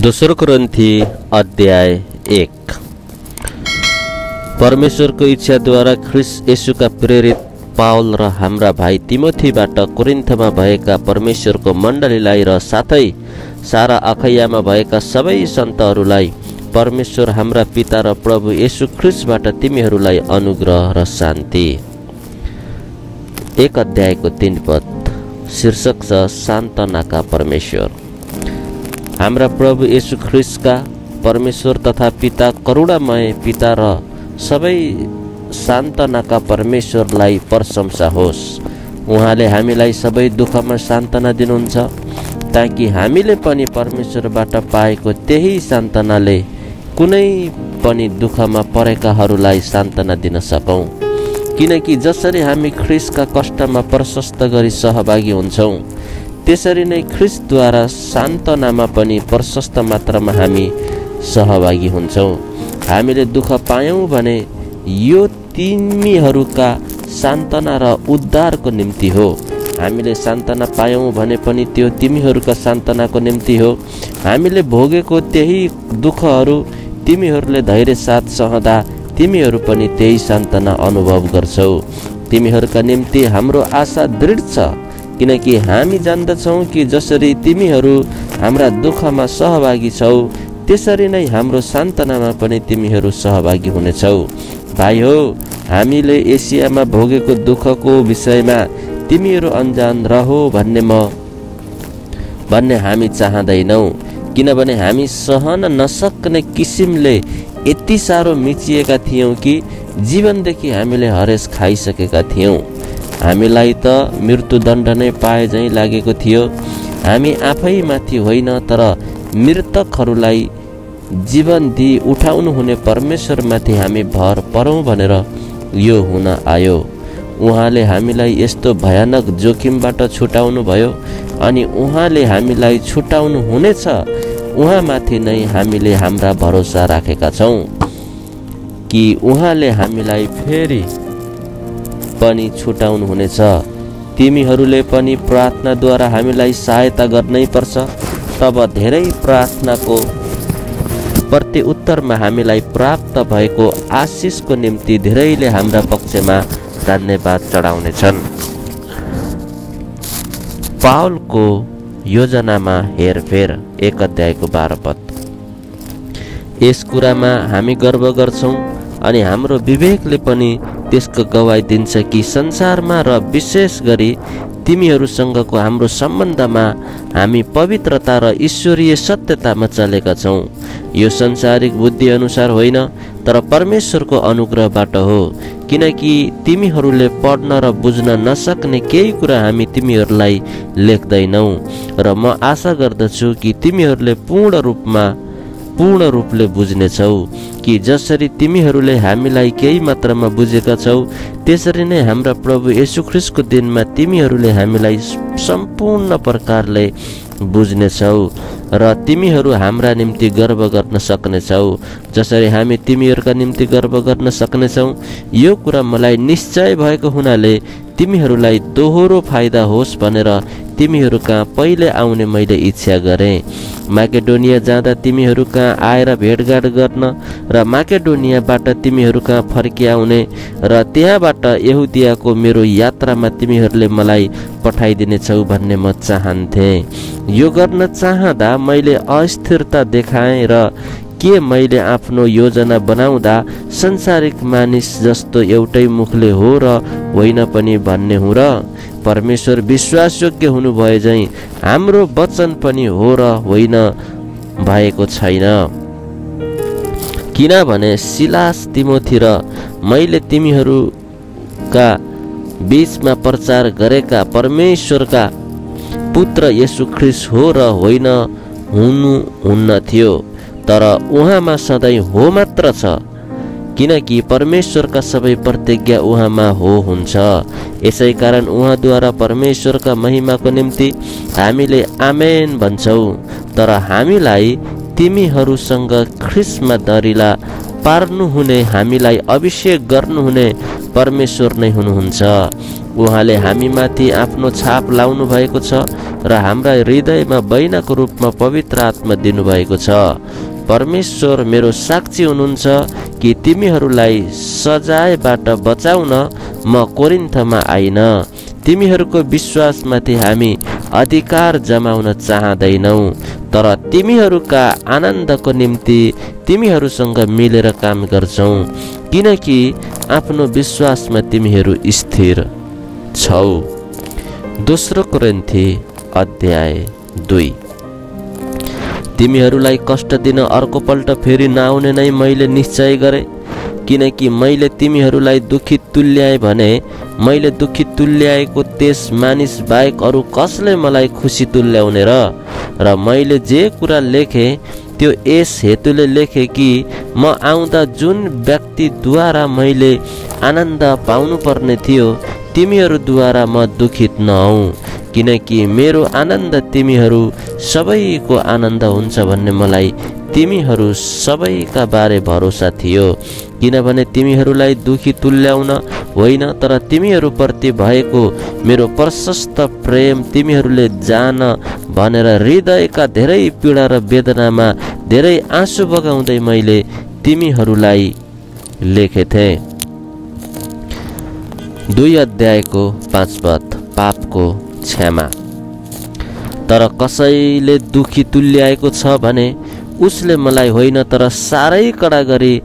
दोस्रो कोरिन्थी अध्याय 1। परमेश्वरको इच्छाद्वारा ख्रिस्ट येशूका प्रेरित पावल र हाम्रा भाइ तिमोथीबाट कोरिन्थमा भएका परमेश्वरको मण्डलीलाई र साथै सारा अखैयामा भएका सबै सन्तहरूलाई परमेश्वर हाम्रा पिता र प्रभु येशू ख्रिस्टबाट तिमीहरूलाई अनुग्रह र शान्ति। 1 अध्यायको 3 पद शीर्षक छ सान्त्वनाका परमेश्वर। हाम्रा प्रभु येशू ख्रिस्टका परमेश्वर तथा पिता करुणामय पिता र सबै सान्त्वनाका परमेश्वरलाई प्रशंसा होस्। उहाँले हामीलाई सबै दुःखमा सान्त्वना दिनुहुन्छ ताकि हामीले पनि परमेश्वरबाट पाएको त्यही सान्त्वनाले कुनै पनि दुःखमा परेकाहरूलाई सान्त्वना दिन सकौँ। किनकि जसरी हामी ख्रिस्टका कष्टमा प्रशस्त गरी सहभागी हुन्छौँ त्यसरी नै ख्रिस्टद्वारा सान्त्वनामा पनि प्रशस्त मात्रामा हामी सहभागी हुन्छौँ। हामीले दुःख पायौँ भने यो तिमीहरूका सान्त्वना र उद्धारको निम्ति हो। हामीले सान्त्वना पायौँ भने पनि त्यो तिमीहरूका सान्त्वनाको निम्ति हो। हामीले भोगेको त्यही दुःखहरू तिमीहरूले धैर्य साथ सहँदा तिमीहरू पनि त्यही सान्त्वना अनुभव गर्छौ। तिमीहरूका निम्ति हाम्रो आशा दृढ छ, किनकि हामी जान्दछौँ कि जसरी तिमीहरू हाम्रा दुःखमा सहभागी छौ त्यसरी नै हाम्रो सान्त्वनामा पनि तिमीहरू सहभागी हुनेछौ। भाइ हो, हामीले एसियामा भोगेको दुःखको विषयमा तिमीहरू अनजान रहो भन्ने हामी चाहँदैनौ, किनभने हामी सहन नसक्ने किसिमले यति साह्रो मिचिएका थियौँ कि जीवनदेखि हामीले हरेस खाइसकेका थियौँ। हामीलाई त मृत्युदण्ड नै पाए झैँ लागेको थियो। हामी आफैमाथि होइन तर मृतकहरूलाई जीवन दिई उठाउनु हुने परमेश्वरमाथि हामी भर परौँ भनेर यो हुन आयो। उहाँले हामीलाई यस्तो भयानक जोखिमबाट छुटाउनु भयो अनि उहाँले हामीलाई छुटाउनु हुनेछ। उहाँमाथि नै हामीले हाम्रा भरोसा राखेका छौँ कि उहाँले हामीलाई फेरि पनि छुटाउनु हुनेछ। तिमीहरूले पनि प्रार्थनाद्वारा हामीलाई सहायता गर्नै पर्छ। तब धेरै प्रार्थनाको प्रत्युत्तरमा हामीलाई प्राप्त भएको आशिषको निम्ति धेरैले हाम्रा पक्षमा धन्यवाद चढाउनेछन्। पावलको योजनामा हेरफेर 1 अध्यायको 12 पद। यस कुरामा हामी गर्व गर्छौँ अनि हाम्रो विवेकले पनि त्यसको गवाई दिन्छ कि संसारमा र विशेष गरी तिमीहरूसँगको हाम्रो सम्बन्धमा हामी पवित्रता र ईश्वरीय सत्यतामा चलेका छौँ। यो संसारिक बुद्धि अनुसार होइन तर परमेश्वरको अनुग्रहबाट हो। किनकि तिमीहरूले पढ्न र बुझ्न नसक्ने केही कुरा हामी तिमीहरूलाई लेख्दैनौँ र म आशा गर्दछु कि तिमीहरूले पूर्ण रूपले बुझ्नेछौ कि जसरी तिमीहरूले हामीलाई केही मात्रामा बुझेका छौ त्यसरी नै हाम्रा प्रभु येशू ख्रिस्टको दिनमा तिमीहरूले हामीलाई सम्पूर्ण प्रकारले बुझ्नेछौ र तिमीहरू हाम्रा निम्ति गर्व गर्न सक्नेछौ जसरी हामी तिमीहरूका निम्ति गर्व गर्न सक्नेछौ। यो कुरा मलाई निश्चय भएको हुनाले तिमीहरूलाई दोहोरो फाइदा होस् भनेर तिमीहरू कहाँ पहिले आउने मैले इच्छा गरेँ। माकेडोनिया जाँदा तिमीहरू कहाँ आएर भेटघाट गर्न र माकेडोनियाबाट तिमीहरू कहाँ फर्किआउने र त्यहाँबाट यहुदियाको मेरो यात्रामा तिमीहरूले मलाई पठाइदिनेछौ भन्ने म चाहन्थेँ। यो गर्न चाहँदा मैले अस्थिरता देखाएँ र के मैले आफ्नो योजना बनाउँदा संसारिक मानिस जस्तो एउटै मुखले हो र होइन पनि भन्ने हुँ र परमेश्वर विश्वासयोग्य हुनु भए झैँ हाम्रो वचन पनि हो र होइन भएको छैन। किनभने सिलास तिमोथी र मैले तिमीहरूका बीचमा प्रचार गरेका परमेश्वरका पुत्र येशू ख्रिस्ट हो र होइन हुन्न थियो, तर उहाँमा सधैँ हो मात्र छ। किनकि परमेश्वरका सबै प्रतिज्ञा उहाँमा हो हुन्छ। यसै कारण उहाँद्वारा परमेश्वरका महिमाको निम्ति हामीले आमेन भन्छौँ। तर हामीलाई तिमीहरूसँग ख्रिस्टमा दरिला पार्नुहुने, हामीलाई अभिषेक गर्नुहुने परमेश्वर नै हुनुहुन्छ। उहाँले हामीमाथि आफ्नो छाप लाउनु भएको छ र हाम्रा हृदयमा बैनाको रूपमा पवित्र आत्मा दिनुभएको छ। परमेश्वर मेरो साक्षी हुनुहुन्छ कि तिमीहरूलाई सजायबाट बचाउन म कोरिन्थमा आइन। तिमीहरूको विश्वासमाथि हामी अधिकार जमाउन चाहदैनौ, तर तिमीहरूका आनन्दको निम्ति तिमीहरूसँग मिलेर काम गर्छौ, किनकि आफ्नो विश्वासमा तिमीहरू स्थिर छौ। दोस्रो कोरिन्थी अध्याय 2। तिमीहरूलाई कष्ट दिन अर्कोपल्ट फेरि नआउने नै मैले निश्चय गरे, किनकि मैले तिमीहरूलाई दुखी तुल्याएँ भने मैले दुखी तुल्याएको त्यस मानिस बाहेक अरू कसले मलाई खुसी तुल्याउने र मैले जे कुरा लेखेँ त्यो यस हेतुले लेखेँ कि म आउँदा जुन व्यक्तिद्वारा मैले आनन्द पाउनुपर्ने थियो तिमीहरूद्वारा म दुखित नहौँ, किनकि मेरो आनन्द तिमीहरू सबैको आनन्द हुन्छ भन्ने मलाई तिमीहरू सबैका बारे भरोसा थियो। किनभने तिमीहरूलाई दुखी तुल्याउन होइन, तर तिमीहरूप्रति भएको मेरो प्रशस्त प्रेम तिमीहरूले जान भनेर हृदयका धेरै पीडा र वेदनामा धेरै आँसु बगाउँदै मैले तिमीहरूलाई लेखेथे। 2 अध्यायको 5 पद। पापको क्षमा। तर कसैले दुखी तुल्याएको छ भने उसले मलाई होइन तर साह्रै कडा गरी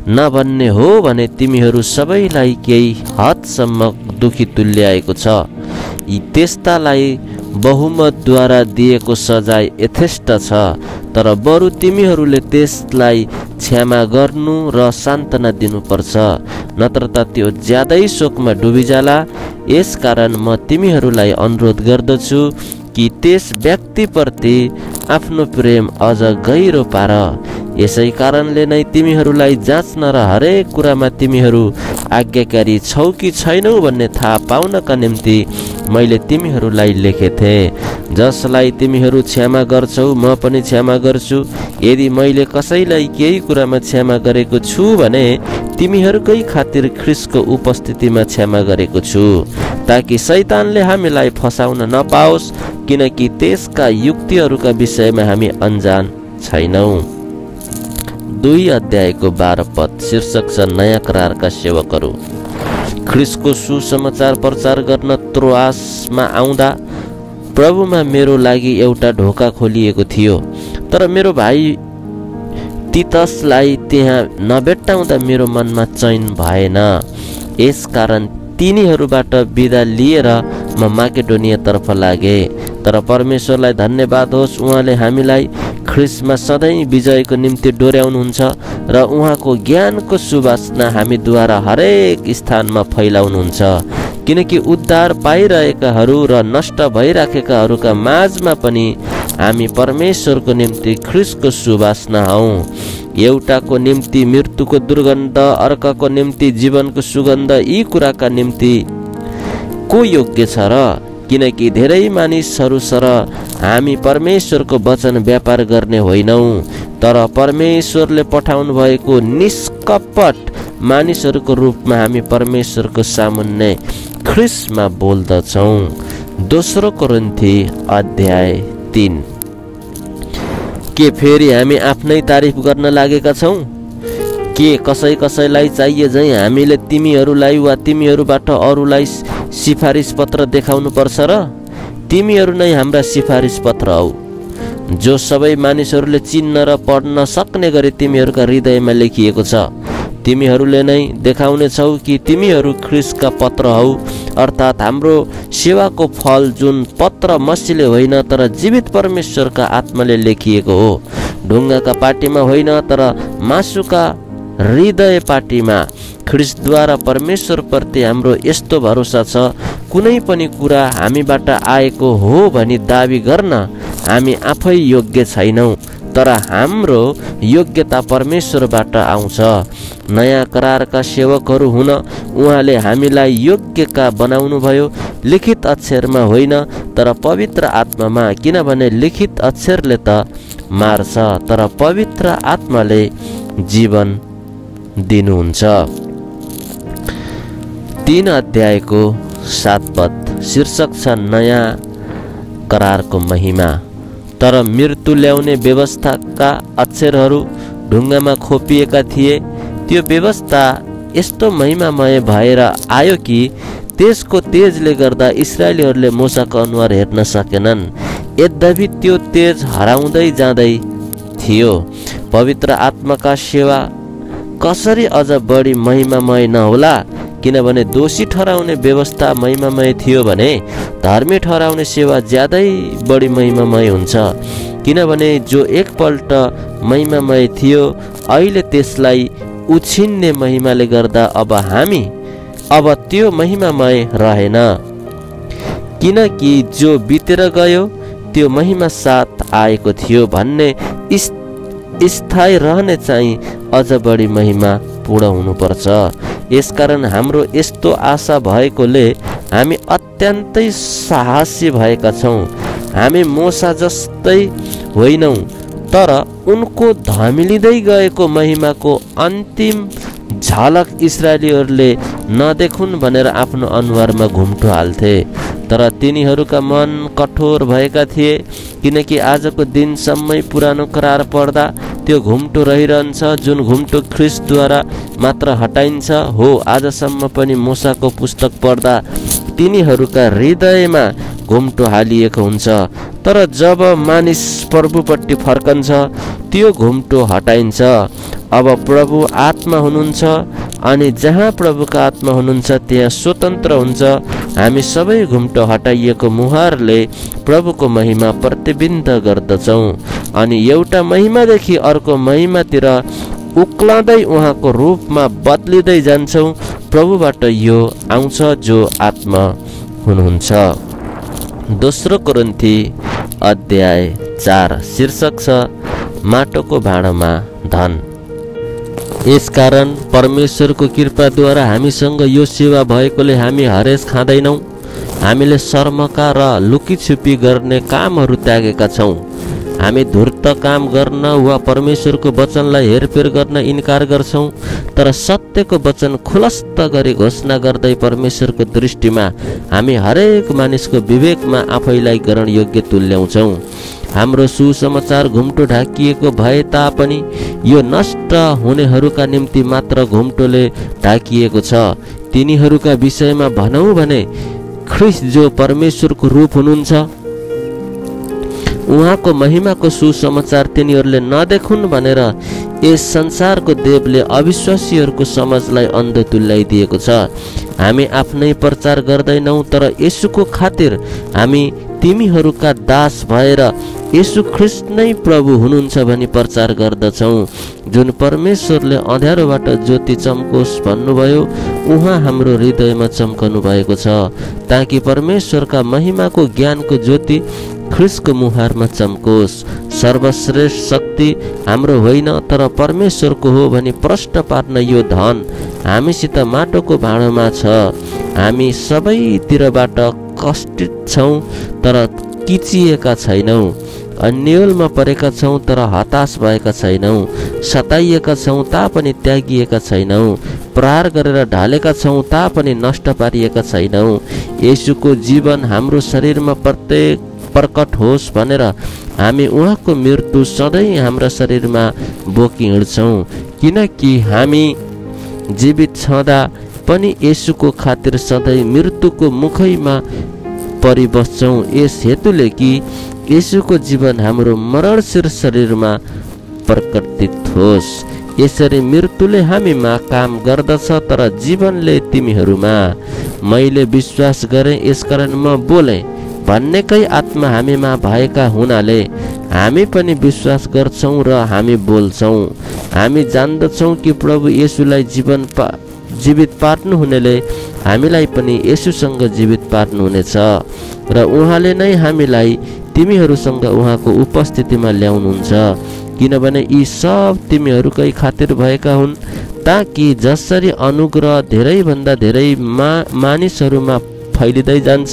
नभन्ने हो भने तिमीहरू सबैलाई केही हदसम्म दुखी तुल्याएको छ। त्यस्तालाई बहुमतद्वारा दिएको सजाय यथेष्ट छ, तर बरु तिमीहरूले त्यसलाई क्षमा गर्नु र सान्त्वना दिनुपर्छ, नत्र त त्यो ज्यादै शोकमा डुबिजाला। यसकारण म तिमीहरूलाई अनुरोध गर्दछु कि त्यस व्यक्तिप्रति आफ्नो प्रेम अझ गहिरो पार। यसै कारणले नै तिमीहरूलाई जाँच्न र हरेक कुरामा तिमीहरू आज्ञाकारी छौ कि छैनौ भन्ने थाहा पाउनका निम्ति मैले तिमीहरूलाई लेखेथे। जसलाई तिमीहरू क्षमा गर्छौ म पनि क्षमा गर्छु। यदि मैले कसैलाई केही कुरामा क्षमा गरेको छु भने तिमीहरूकै खातिर ख्रीष्टको उपस्थितिमा क्षमा गरेको छु, ताकि शैतानले हामीलाई फसाउन नपाओस्, किनकि त्यसका युक्तिहरूका विषयमा हामी अनजान छैनौ। 2 अध्यायको 12 पद। शीर्षक छ नयाँ करारका सेवकहरू। ख्रीष्टको सुसमाचार प्रचार गर्न त्रोआसमा आउँदा प्रभुमा मेरो लागि एउटा ढोका खोलिएको थियो, तर मेरो भाइ तीतसलाई त्यहाँ नभेट्टाउँदा मेरो मनमा चैन भएन। यसकारण तिनीहरूबाट बिदा लिएर म माकेडोनियातर्फ लागे। तर परमेश्वरलाई धन्यवाद होस्, उहाँले हामीलाई ख्रीष्टमा सधैँ विजयको निम्ति डोर्याउनुहुन्छ र उहाँको ज्ञानको सुवासना हामीद्वारा हरेक स्थानमा फैलाउनुहुन्छ, किनकि उद्धार पाइरहेकाहरू र नष्ट भइराखेकाहरूका माझमा पनि हामी परमेश्वरको निम्ति ख्रीष्टको सुवासना हौँ। एउटाको निम्ति मृत्युको दुर्गन्ध, अर्काको निम्ति जीवनको सुगन्ध। यी कुराका निम्ति को योग्य छ र? किनकि धेरै मानिसहरू सरह हामी परमेश्वरको वचन व्यापार गर्ने होइनौँ, तर परमेश्वरले पठाउनु भएको निष्कपट मानिसहरूको रूपमा हामी परमेश्वरको सामुन्ने ख्रीष्टमा बोल्दछौँ। 2 कोरिन्थी अध्याय 3। के फेरि हामी आफ्नै तारिफ गर्न लागेका छौँ? के कसैलाई चाहिए झैँ हामीले तिमीहरूलाई वा तिमीहरूबाट अरूलाई सिफारिस पत्र देखाउनु पर्छ र? तिमीहरू नै हाम्रा सिफारिस पत्र हौ, जो सबै मानिसहरूले चिन्न र पढ्न सक्ने गरी तिमीहरूका हृदयमा लेखिएको छ। तिमीहरूले नै देखाउने छौ कि तिमीहरू ख्रीष्टका पत्र हौ, अर्थात् हाम्रो सेवाको फल, जुन पत्र मसीले होइन तर जीवित परमेश्वरका आत्माले लेखिएको हो। ढुङ्गाका पाटीमा होइन तर मासुका हृदय पाटीमा। ख्रीष्टद्वारा परमेश्वरप्रति हाम्रो यस्तो भरोसा छ, कुनै पनि कुरा हामीबाट आएको हो भनी दाबी गर्न हामी आफै योग्य छैनौँ, तर हाम्रो योग्यता परमेश्वरबाट आउँछ। नयाँ करारका सेवकहरू हुन उहाँले हामीलाई योग्यका बनाउनुभयो, लिखित अक्षरमा होइन तर पवित्र आत्मामा, किनभने लिखित अक्षरले त मार्छ तर पवित्र आत्माले जीवन दिनुहुन्छ। 3 अध्यायको 7 पद शीर्षक छ नयाँ करारको महिमा। तर मृत्यु ल्याउने व्यवस्थाका अक्षरहरू ढुङ्गामा खोपिएका थिए। त्यो व्यवस्था यस्तो महिमामय भएर आयो कि त्यसको तेजले गर्दा इस्राएलीहरूले मूसाको अनुहार हेर्न सकेनन्। यद्यपि त्यो तेज हराउँदै जाँदै थियो। पवित्र आत्माका सेवा कसरी अझ बढी महिमामय नहोला? किनभने दोषी ठहराउने व्यवस्था महिमामय थियो भने धर्मी ठहराउने सेवा ज्यादै बढी महिमामय हुन्छ। किनभने जो एकपल्ट महिमामय थियो अहिले त्यसलाई उछिन्ने महिमाले गर्दा अब त्यो महिमामय रहेन। किनकि जो बितेर गयो त्यो महिमा साथ आएको थियो भन्ने स्थायी रहने चाहिँ अझ बढी महिमा पूर्ण हुनुपर्छ। यसकारण हाम्रो यस्तो आशा भएकोले हामी अत्यन्तै साहसी भएका छौँ। हामी मूसा जस्तै होइनौँ, तर उनको धमिलिँदै गएको महिमाको अन्तिम झलक इस्राएलीहरूले नदेखुन् भनेर आफ्नो अनुहारमा घुम्टो हाल्थे। तर तिनीहरूका मन कठोर भएका थिए, किनकि आजको दिनसम्मै पुरानो करार पढ्दा त्यो घुम्टो रहिरहन्छ, जुन घुम्टो ख्रिस्टद्वारा मात्र हटाइन्छ। हो, आजसम्म पनि मूसाको पुस्तक पढ्दा तिनीहरूका हृदयमा घुम्टो हालिएको हुन्छ। तर जब मानिस प्रभुपट्टि फर्कन्छ त्यो घुम्टो हटाइन्छ। अब प्रभु आत्मा हुनुहुन्छ अनि जहाँ प्रभुका आत्मा हुनुहुन्छ त्यहाँ स्वतन्त्र हुन्छ। हामी सबै घुम्टो हटाइएको मुहारले प्रभुको महिमा प्रतिबिम्ब गर्दछौँ अनि एउटा महिमादेखि अर्को महिमातिर उक्लँदै उहाँको रूपमा बदलिँदै जान्छौँ। प्रभुबाट यो आउँछ जो आत्मा हुनुहुन्छ। दोस्रो कोरिन्थी अध्याय 4 शीर्षक छ माटोको भाँडोमा धन। यसकारण परमेश्वरको कृपाद्वारा हामीसँग यो सेवा भएकोले हामी हरेस खाँदैनौँ। हामीले शर्मका र लुकीछुपी गर्ने कामहरू त्यागेका छौँ। हामी धूर्त काम गर्न वा परमेश्वरको वचनलाई हेरफेर गर्न इन्कार गर्छौँ, तर सत्यको वचन खुलस्त गरी घोषणा गर्दै परमेश्वरको दृष्टिमा हामी हरेक मानिसको विवेकमा आफैलाई ग्रहण योग्य तुल्याउँछौँ। हाम्रो सुसमाचार घुम्टो ढाकिएको भए तापनि यो नष्ट हुनेहरूका निम्ति मात्र घुम्टोले ढाकिएको छ। तिनीहरूका विषयमा भनौँ भने ख्रिस्ट जो परमेश्वरको रूप हुनुहुन्छ, उहाँको महिमाको सुसमाचार तिनीहरूले नदेखुन् भनेर यस संसारको देवले अविश्वासीहरूको समाजलाई अन्ध तुल्याइदिएको छ। हामी आफ्नै प्रचार गर्दैनौँ, तर येशूको खातिर हामी तिमीहरूका दास भएर येशू ख्रिस्ट नै प्रभु हुनुहुन्छ भनी प्रचार गर्दछौँ। जुन परमेश्वरले अँध्यारोबाट ज्योति चम्कोस् भन्नुभयो, उहाँ हाम्रो हृदयमा चम्कनु भएको छ, ताकि परमेश्वरका महिमाको ज्ञानको ज्योति ख्रिस्टको मुहारमा चम्कोस्। सर्वश्रेष्ठ शक्ति हाम्रो होइन तर परमेश्वरको हो भनी प्रश्न पार्न यो धन हामीसित माटोको भाँडोमा छ। हामी सबैतिरबाट कष्टित छौँ तर किचिएका छैनौँ, अन्योलमा परेका छौँ तर हताश भएका छैनौँ, सताइएका छौँ तापनि त्यागिएका छैनौँ, प्रहार गरेर ढालेका छौँ तापनि नष्ट पारिएका छैनौँ। येशूको जीवन हाम्रो शरीरमा प्रकट होस् भनेर हामी उहाँको मृत्यु सधैँ हाम्रा शरीरमा बोकी हिँड्छौँ। किनकि हामी जीवित छँदा पनि येशूको खातिर सधैँ मृत्युको मुखैमा परिबस्छौँ, यस हेतुले कि येशूको जीवन हाम्रो मरणशील शरीरमा प्रकटित होस्। यसरी मृत्युले हामीमा काम गर्दछ तर जीवनले तिमीहरूमा। मैले विश्वास गरेँ यसकारण म बोलेँ भन्नेकै आत्मा हामीमा भएका हुनाले हामी पनि विश्वास गर्छौँ र हामी बोल्छौँ। हामी जान्दछौँ कि प्रभु येशूलाई जीवित पार्नु हुनेले हामीलाई पनि येशूसँग जीवित पार्नु हुनेछ र उहाँले नै हामीलाई तिमीहरूसँग उहाँको उपस्थितिमा ल्याउनुहुन्छ। किनभने यी सब तिमीहरूकै खातिर भएका हुन्, ताकि जसरी अनुग्रह धेरैभन्दा धेरै मानिसहरूमा फैलिँदै जान्छ,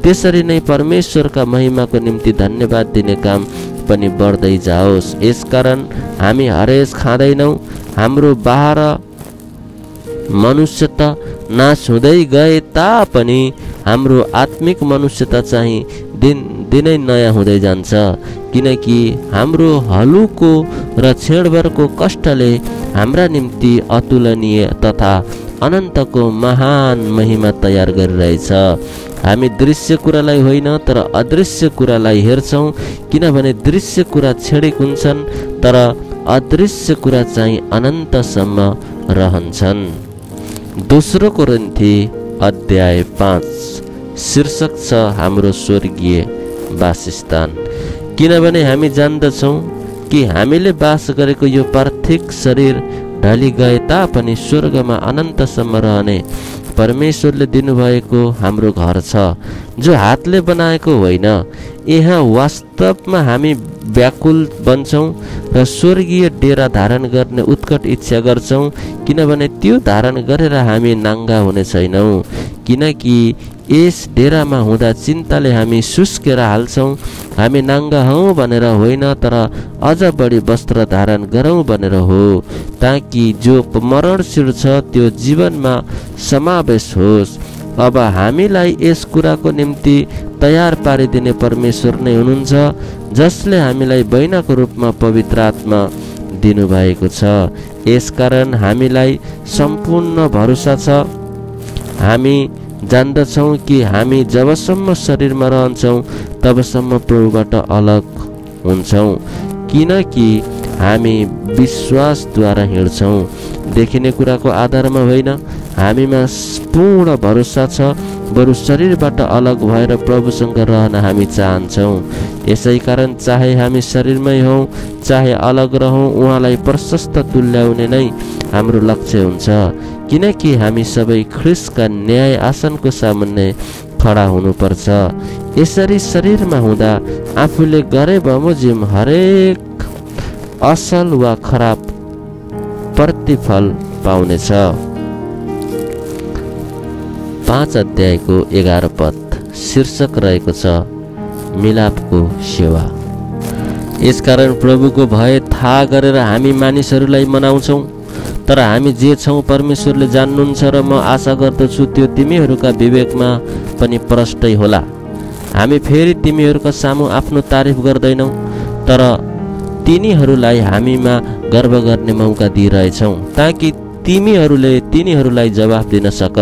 त्यसरी नै परमेश्वरका महिमाको निम्ति धन्यवाद दिने काम पनि बढ्दै जाओस्। यसकारण हामी हरेस खाँदैनौँ। हाम्रो बाह्र मनुष्य त नाश हुँदै गए तापनि हाम्रो आत्मिक मनुष्यता चाहिँ दिनै नयाँ हुँदै जान्छ, किनकि हाम्रो हलुको र क्षणभरको कष्टले हाम्रा निम्ति अतुलनीय तथा अनन्तको महान महिमा तयार गरिरहेछ। हामी दृश्य कुरालाई होइन तर अदृश्य कुरालाई हेर्छौँ, किनभने दृश्य कुरा क्षणिक हुन्छन् तर अदृश्य कुरा चाहिँ अनन्तसम्म रहन्छन्। दोस्रो कोरिन्थी अध्याय 5 शीर्षक छ हाम्रो स्वर्गीय वासस्थान। किनभने हामी जान्दछौँ कि हामीले बास गरेको यो पार्थिव शरीर ढली गए तापनि स्वर्गमा अनन्तसम्म रहने परमेश्वरले दिनुभएको हाम्रो घर छ, जो हातले बनाएको होइन। यहाँ वास्तवमा हामी व्याकुल बन्छौँ र स्वर्गीय डेरा धारण गर्ने उत्कट इच्छा गर्छौँ, किनभने त्यो धारण गरेर हामी नाङ्गा हुने छैनौँ। किनकि यस डेरामा हुँदा चिन्ताले हामी सुस्केर हाल्छौँ। हामी नाङ्गा हौँ भनेर होइन तर अझ बढी वस्त्र धारण गरौँ भनेर हो, ताकि जो मरणशील छ त्यो जीवनमा समावेश होस्। अब हामीलाई यस कुराको निम्ति तयार पारिदिने परमेश्वर नै हुनुहुन्छ, जसले हामीलाई बैनाको रूपमा पवित्र आत्मा दिनुभएको छ। यसकारण हामीलाई सम्पूर्ण भरोसा छ। हामी जान्दछौँ कि हामी जबसम्म शरीरमा रहन्छौँ तबसम्म प्रभुबाट अलग हुन्छौँ, किनकि हामी विश्वासद्वारा हिँड्छौँ, देखिने कुराको आधारमा होइन। हामीमा पूर्ण भरोसा छ, बरु शरीरबाट अलग भएर प्रभुसँग रहन हामी चाहन्छौँ। यसै कारण चाहे हामी शरीरमै हौँ चाहे अलग रहौँ, उहाँलाई प्रशस्त तुल्याउने नै हाम्रो लक्ष्य हुन्छ, किनकि हामी सबै ख्रिस्टका न्याय आसनको सामुन्ने खडा हुनुपर्छ। यसरी शरीरमा हुँदा आफूले गरे बमोजिम हरेक असल वा खराब प्रतिफल पाउनेछ। 5 अध्यायको 11 पद शीर्षक रहेको छ मिलापको सेवा। यसकारण प्रभुको भय थाहा गरेर हामी मानिसहरूलाई मनाउँछौँ, तर हामी जे छौँ परमेश्वरले जान्नुहुन्छ र म आशा गर्दछु त्यो तिमीहरूका विवेकमा पनि प्रष्टै होला। हामी फेरि तिमीहरूका सामु आफ्नो तारिफ गर्दैनौँ, तर तिनीहरूलाई हामीमा गर्व गर्ने मौका दिइरहेछौँ, ताकि तिनीहरूलाई जवाफ दिन सक,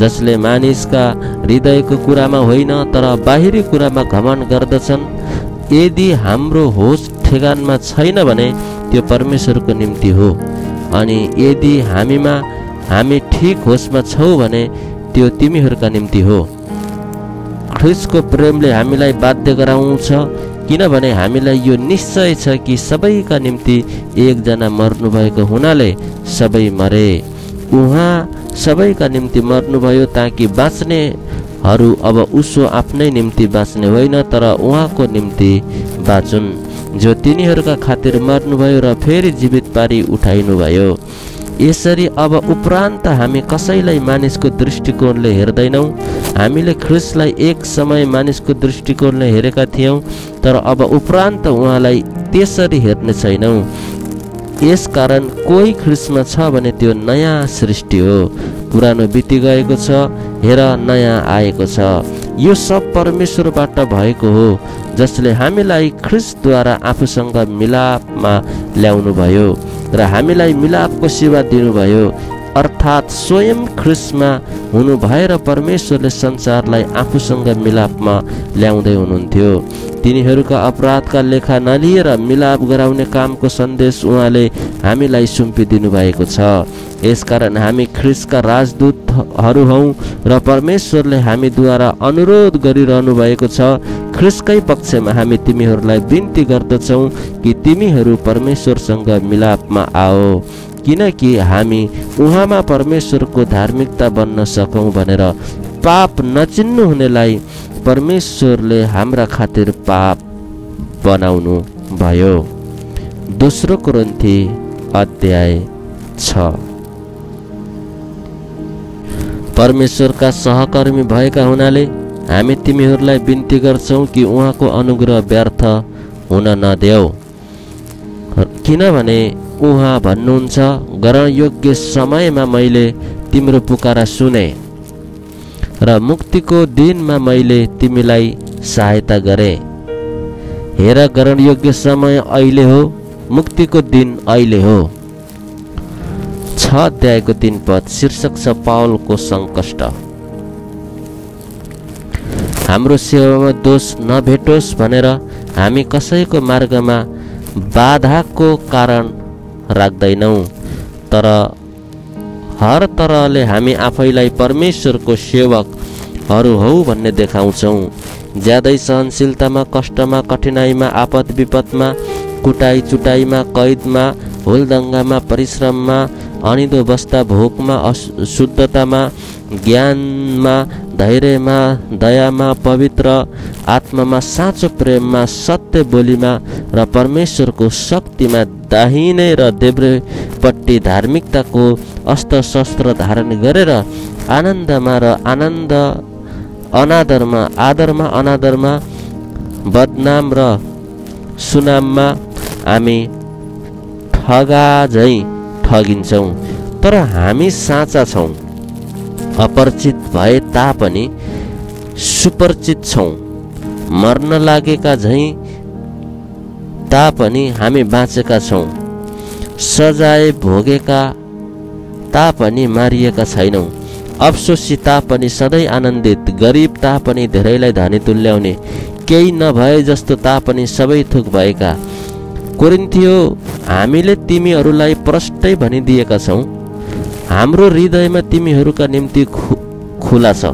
जसले मानिसका हृदयको कुरामा होइन तर बाहिरी कुरामा घमण्ड गर्दछन्। यदि हाम्रो होस ठेगानमा छैन भने त्यो परमेश्वरको निम्ति हो, अनि यदि हामी ठिक होसमा छौँ भने त्यो तिमीहरूका निम्ति हो। ख्रिस्टको प्रेमले हामीलाई बाध्य गराउँछ, किनभने हामीलाई यो निश्चय छ कि सबैका निम्ति एकजना मर्नुभएको हुनाले सबै मरे। उहाँ सबैका निम्ति मर्नुभयो ताकि बाँच्नेहरू अब उसो आफ्नै निम्ति बाँच्ने होइन तर उहाँको निम्ति बाँचुन्, जो तिनीहरूका खातिर मर्नुभयो र फेरि जीवित पारी उठाइनुभयो। यसरी अब उपरान्त हामी कसैलाई मानिसको दृष्टिकोणले हेर्दैनौँ। हामीले ख्रिस्टलाई एक समय मानिसको दृष्टिकोणले हेरेका थियौँ, तर अब उपरान्त उहाँलाई त्यसरी हेर्ने छैनौँ। यसकारण कोही ख्रिस्टमा छ भने त्यो नयाँ सृष्टि हो, पुरानो बितिगएको छ, हेर नयाँ आएको छ। यो सब परमेश्वरबाट भएको हो, जसले हामीलाई ख्रिस्टद्वारा आफूसँग मिलापमा ल्याउनुभयो र हामीलाई मिलापको सेवा दिनुभयो, अर्थात् स्वयं ख्रिस्टमा हुनु भएर परमेश्वरले संसारलाई आफूसँग मिलापमा ल्याउँदै हुनुहुन्थ्यो। तिनीहरूका अपराधका लेखा नलिएर मिलाप गराउने कामको सन्देश उहाँले हामीलाई सुम्पिदिनु भएको छ। यसकारण हामी ख्रिस्टका राजदूतहरू हौँ र परमेश्वरले हामीद्वारा अनुरोध गरिरहनु भएको छ। ख्रिस्टकै पक्षमा हामी तिमीहरूलाई बिन्ती गर्दछौँ कि तिमीहरू परमेश्वरसँग मिलापमा आओ, किनकि हामी उहाँमा परमेश्वरको धार्मिकता बन्न सकौँ भनेर पाप नचिन्नु हुनेलाई परमेश्वरले हाम्रा खातिर पाप बनाउनु भयो। दोस्रो कोरिन्थी अध्याय 6। परमेश्वरका सहकर्मी भएका हुनाले हामी तिमीहरूलाई बिन्ती गर्छौँ कि उहाँको अनुग्रह व्यर्थ हुन नदेऊ, किनभने उहाँ भन्नुहुन्छ, ग्रहण योग्य समयमा मैले तिम्रो पुकारा सुने र मुक्तिको दिनमा मैले तिमीलाई सहायता गरे। हेर, ग्रहण योग्य समय अहिले हो, मुक्तिको दिन अहिले हो। 6 अध्यायको 3 पद शीर्षक छ पावलको सङ्कष्ट। हाम्रो सेवामा दोष नभेटोस् भनेर हामी कसैको मार्गमा बाधाको कारण राख्दैनौँ, तर हर तरहले हामी आफैलाई परमेश्वरको सेवकहरू हौ भन्ने देखाउँछौँ। ज्यादै सहनशीलतामा, कष्टमा, कठिनाइमा, आपद विपदमा, कुटाइ चुटाइमा, कैदमा, हुलदङ्गामा, परिश्रममा, अनिदो बस्दा, भोकमा, अशुद्धतामा, ज्ञानमा, धैर्यमा, दयामा, पवित्र आत्मामा, साँचो प्रेममा, सत्य बोलीमा र परमेश्वरको शक्तिमा, दाहिने र देब्रेपट्टि धार्मिकताको अस्त्र शस्त्र धारण गरेर आनन्दमा र अनादरमा, आदरमा अनादरमा, बदनाम र सुनाममा हामी ठगा झैँ ठगिन्छौँ, तर हामी साँचा छौँ। अपरिचित भए तापनि सुपरिचित छौँ, मर्न लागेका झैँ तापनि हामी बाँचेका छौँ, सजाय भोगेका तापनि मारिएका छैनौँ, अफसोसी तापनि सधैँ आनन्दित, गरिब तापनि धेरैलाई धनी तुल्याउने, केही नभए जस्तो तापनि सबै थोक भएका। कोरिन्थियो, हामीले तिमीहरूलाई प्रष्टै भनिदिएका छौँ, हाम्रो हृदयमा तिमीहरूका निम्ति खुला छ।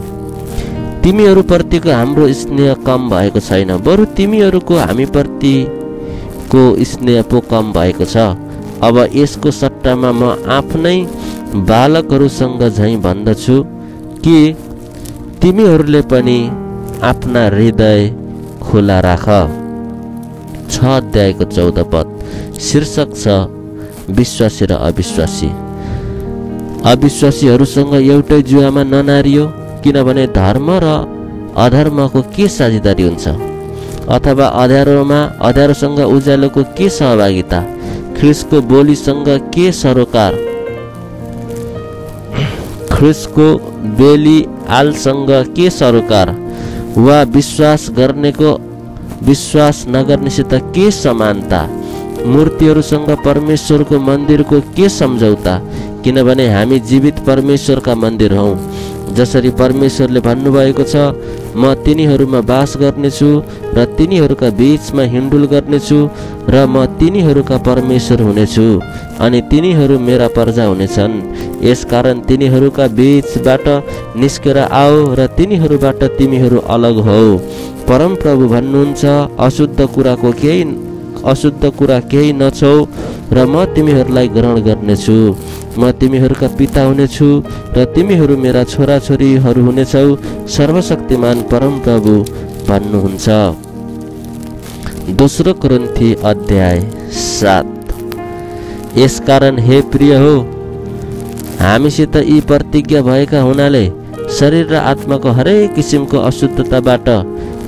तिमीहरूप्रतिको हाम्रो स्नेह कम भएको छैन, बरु तिमीहरूको हामीप्रतिको स्नेह पो कम भएको छ। अब यसको सट्टामा म आफ्नै बालकहरूसँग झैँ भन्दछु कि तिमीहरूले पनि आफ्ना हृदय खुला राख। 6 अध्यायको 14 पद शीर्षक छ विश्वासी र अविश्वासी। अविश्वासीहरूसँग एउटै जुवामा ननारियो, किनभने धर्म र अधर्मको के साझेदारी हुन्छ? अथवा अँध्यारोसँग उज्यालोको के सहभागिता? ख्रिस्टको बोलीसँग के सरोकार? ख्रिस्टको बेलिआलसँग के सरोकार? वा विश्वास गर्नेको विश्वास नगर्नेसित के समानता? मूर्तिहरूसँग परमेश्वरको मन्दिरको के सम्झौता? किनभने हामी जीवित परमेश्वरका मन्दिर हौँ। जसरी परमेश्वरले भन्नुभएको छ, म तिनीहरूमा बास गर्नेछु र तिनीहरूका बीचमा हिँडुल गर्नेछु र म तिनीहरूका परमेश्वर हुनेछु अनि तिनीहरू मेरा प्रजा हुनेछन्। यसकारण तिनीहरूका बीचबाट निस्केर आओ र तिनीहरूबाट तिमीहरू अलग हौ। परमप्रभु भन्नुहुन्छ, अशुद्ध कुरा केही नछौ र म तिमीहरूलाई ग्रहण गर्नेछु। म तिमीहरूका पिता हुनेछु र तिमीहरू मेरा छोराछोरीहरू हुनेछौ, सर्वशक्तिमान परमप्रभु भन्नुहुन्छ। 2 कोरिन्थी अध्याय 7। यसकारण हे प्रिय हो, हामीसित यी प्रतिज्ञा भएका हुनाले शरीर र आत्माको हरेक किसिमको अशुद्धताबाट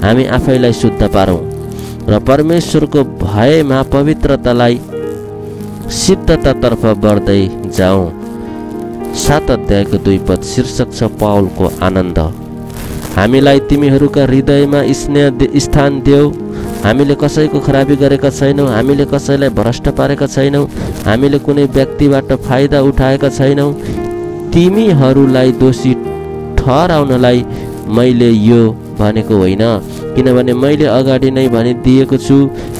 हामी आफैलाई शुद्ध पारौँ र परमेश्वरको भयमा पवित्रतालाई सिद्धतातर्फ बढ्दै जाउँ। 7 अध्यायको 2 पद शीर्षक छ पावलको आनन्द। हामीलाई तिमीहरूका हृदयमा स्थान देऊ। हामीले कसैको खराबी गरेका छैनौँ, हामीले कसैलाई भ्रष्ट पारेका छैनौँ, हामीले कुनै व्यक्तिबाट फाइदा उठाएका छैनौँ। तिमीहरूलाई दोषी ठहराउनलाई मैले यो भनेको होइन, किनभने मैले अगाडि नै भनिदिएको छु,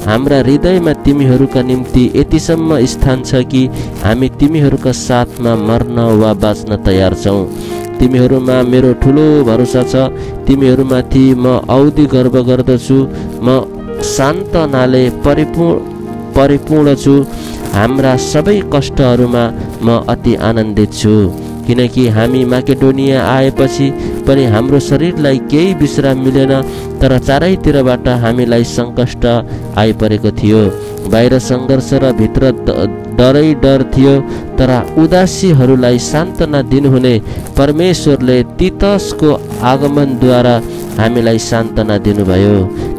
हाम्रा हृदयमा तिमीहरूका निम्ति यतिसम्म स्थान छ कि हामी तिमीहरूका साथमा मर्न वा बाँच्न तयार छौँ। तिमीहरूमा मेरो ठुलो भरोसा छ, तिमीहरूमाथि म औधी गर्व गर्दछु, म सान्त्वनाले परिपूर्ण छु। हाम्रा सबै कष्टहरूमा म अति आनन्दित छु, किनकि हामी माकेडोनिया आएपछि पनि हाम्रो शरीरलाई केही विश्राम मिलेन, तर चारैतिरबाट हामीलाई सङ्कष्ट आइपरेको थियो। बाहिर सङ्घर्ष र भित्र डरै डर थियो, तर उदासीहरूलाई सान्त्वना दिनुहुने परमेश्वरले तीतसको आगमनद्वारा हामीलाई सान्त्वना दिनुभयो।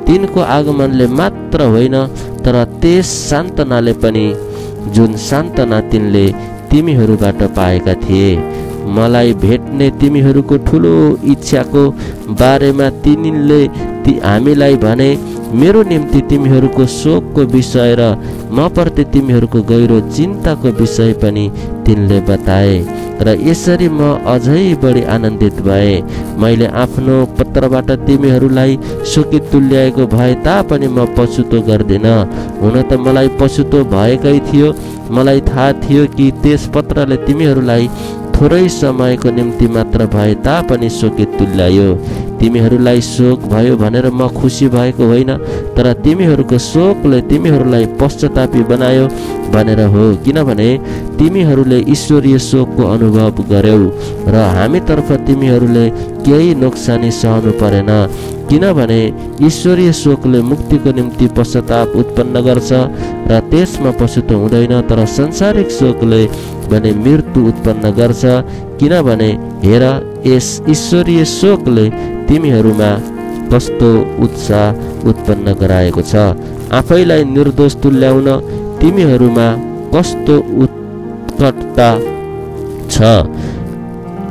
तिनको आगमनले मात्र होइन, तर त्यस सान्त्वनाले पनि जुन सान्त्वना तिनले तिमीहरूबाट पाएका थिए। मलाई भेट्ने तिमीहरूको ठुलो इच्छाको बारेमा तिनीले हामीलाई भने। मेरो निम्ति तिमीहरूको शोकको विषय र म प्रति तिमीहरूको गहिरो चिन्ताको विषय पनि तिनले बताए र यसरी म अझै बढी आनन्दित भए। मैले आफ्नो पत्रबाट तिमीहरूलाई शोकित तुल्याएको भए तापनि म पछुतो गर्दिन। हुन त मलाई पछुतो भएकै थियो। मलाई थाहा थियो कि त्यस पत्रले तिमीहरूलाई थोरै समयको निम्ति मात्र भए तापनि शोकित तुल्यायो। तिमीहरूलाई शोक भयो भनेर म खुसी भएको होइन, तर तिमीहरूको शोकले तिमीहरूलाई पश्चातापी बनायो भनेर हो। किनभने तिमीहरूले ईश्वरीय शोकको अनुभव गर्यौ र हामीतर्फ तिमीहरूले केही नोक्सानी सहनु परेन। किनभने ईश्वरीय शोकले मुक्तिको निम्ति पश्चाताप उत्पन्न गर्छ र त्यसमा पछुतो हुँदैन, तर संसारिक शोकले भने मृत्यु उत्पन्न गर्छ। किनभने हेर, यस ईश्वरीय शोकले तिमीहरूमा कस्तो उत्साह उत्पन्न गराएको छ। आफैलाई निर्दोष तुल्याउन तिमीहरूमा कस्तो उत्कटता छ,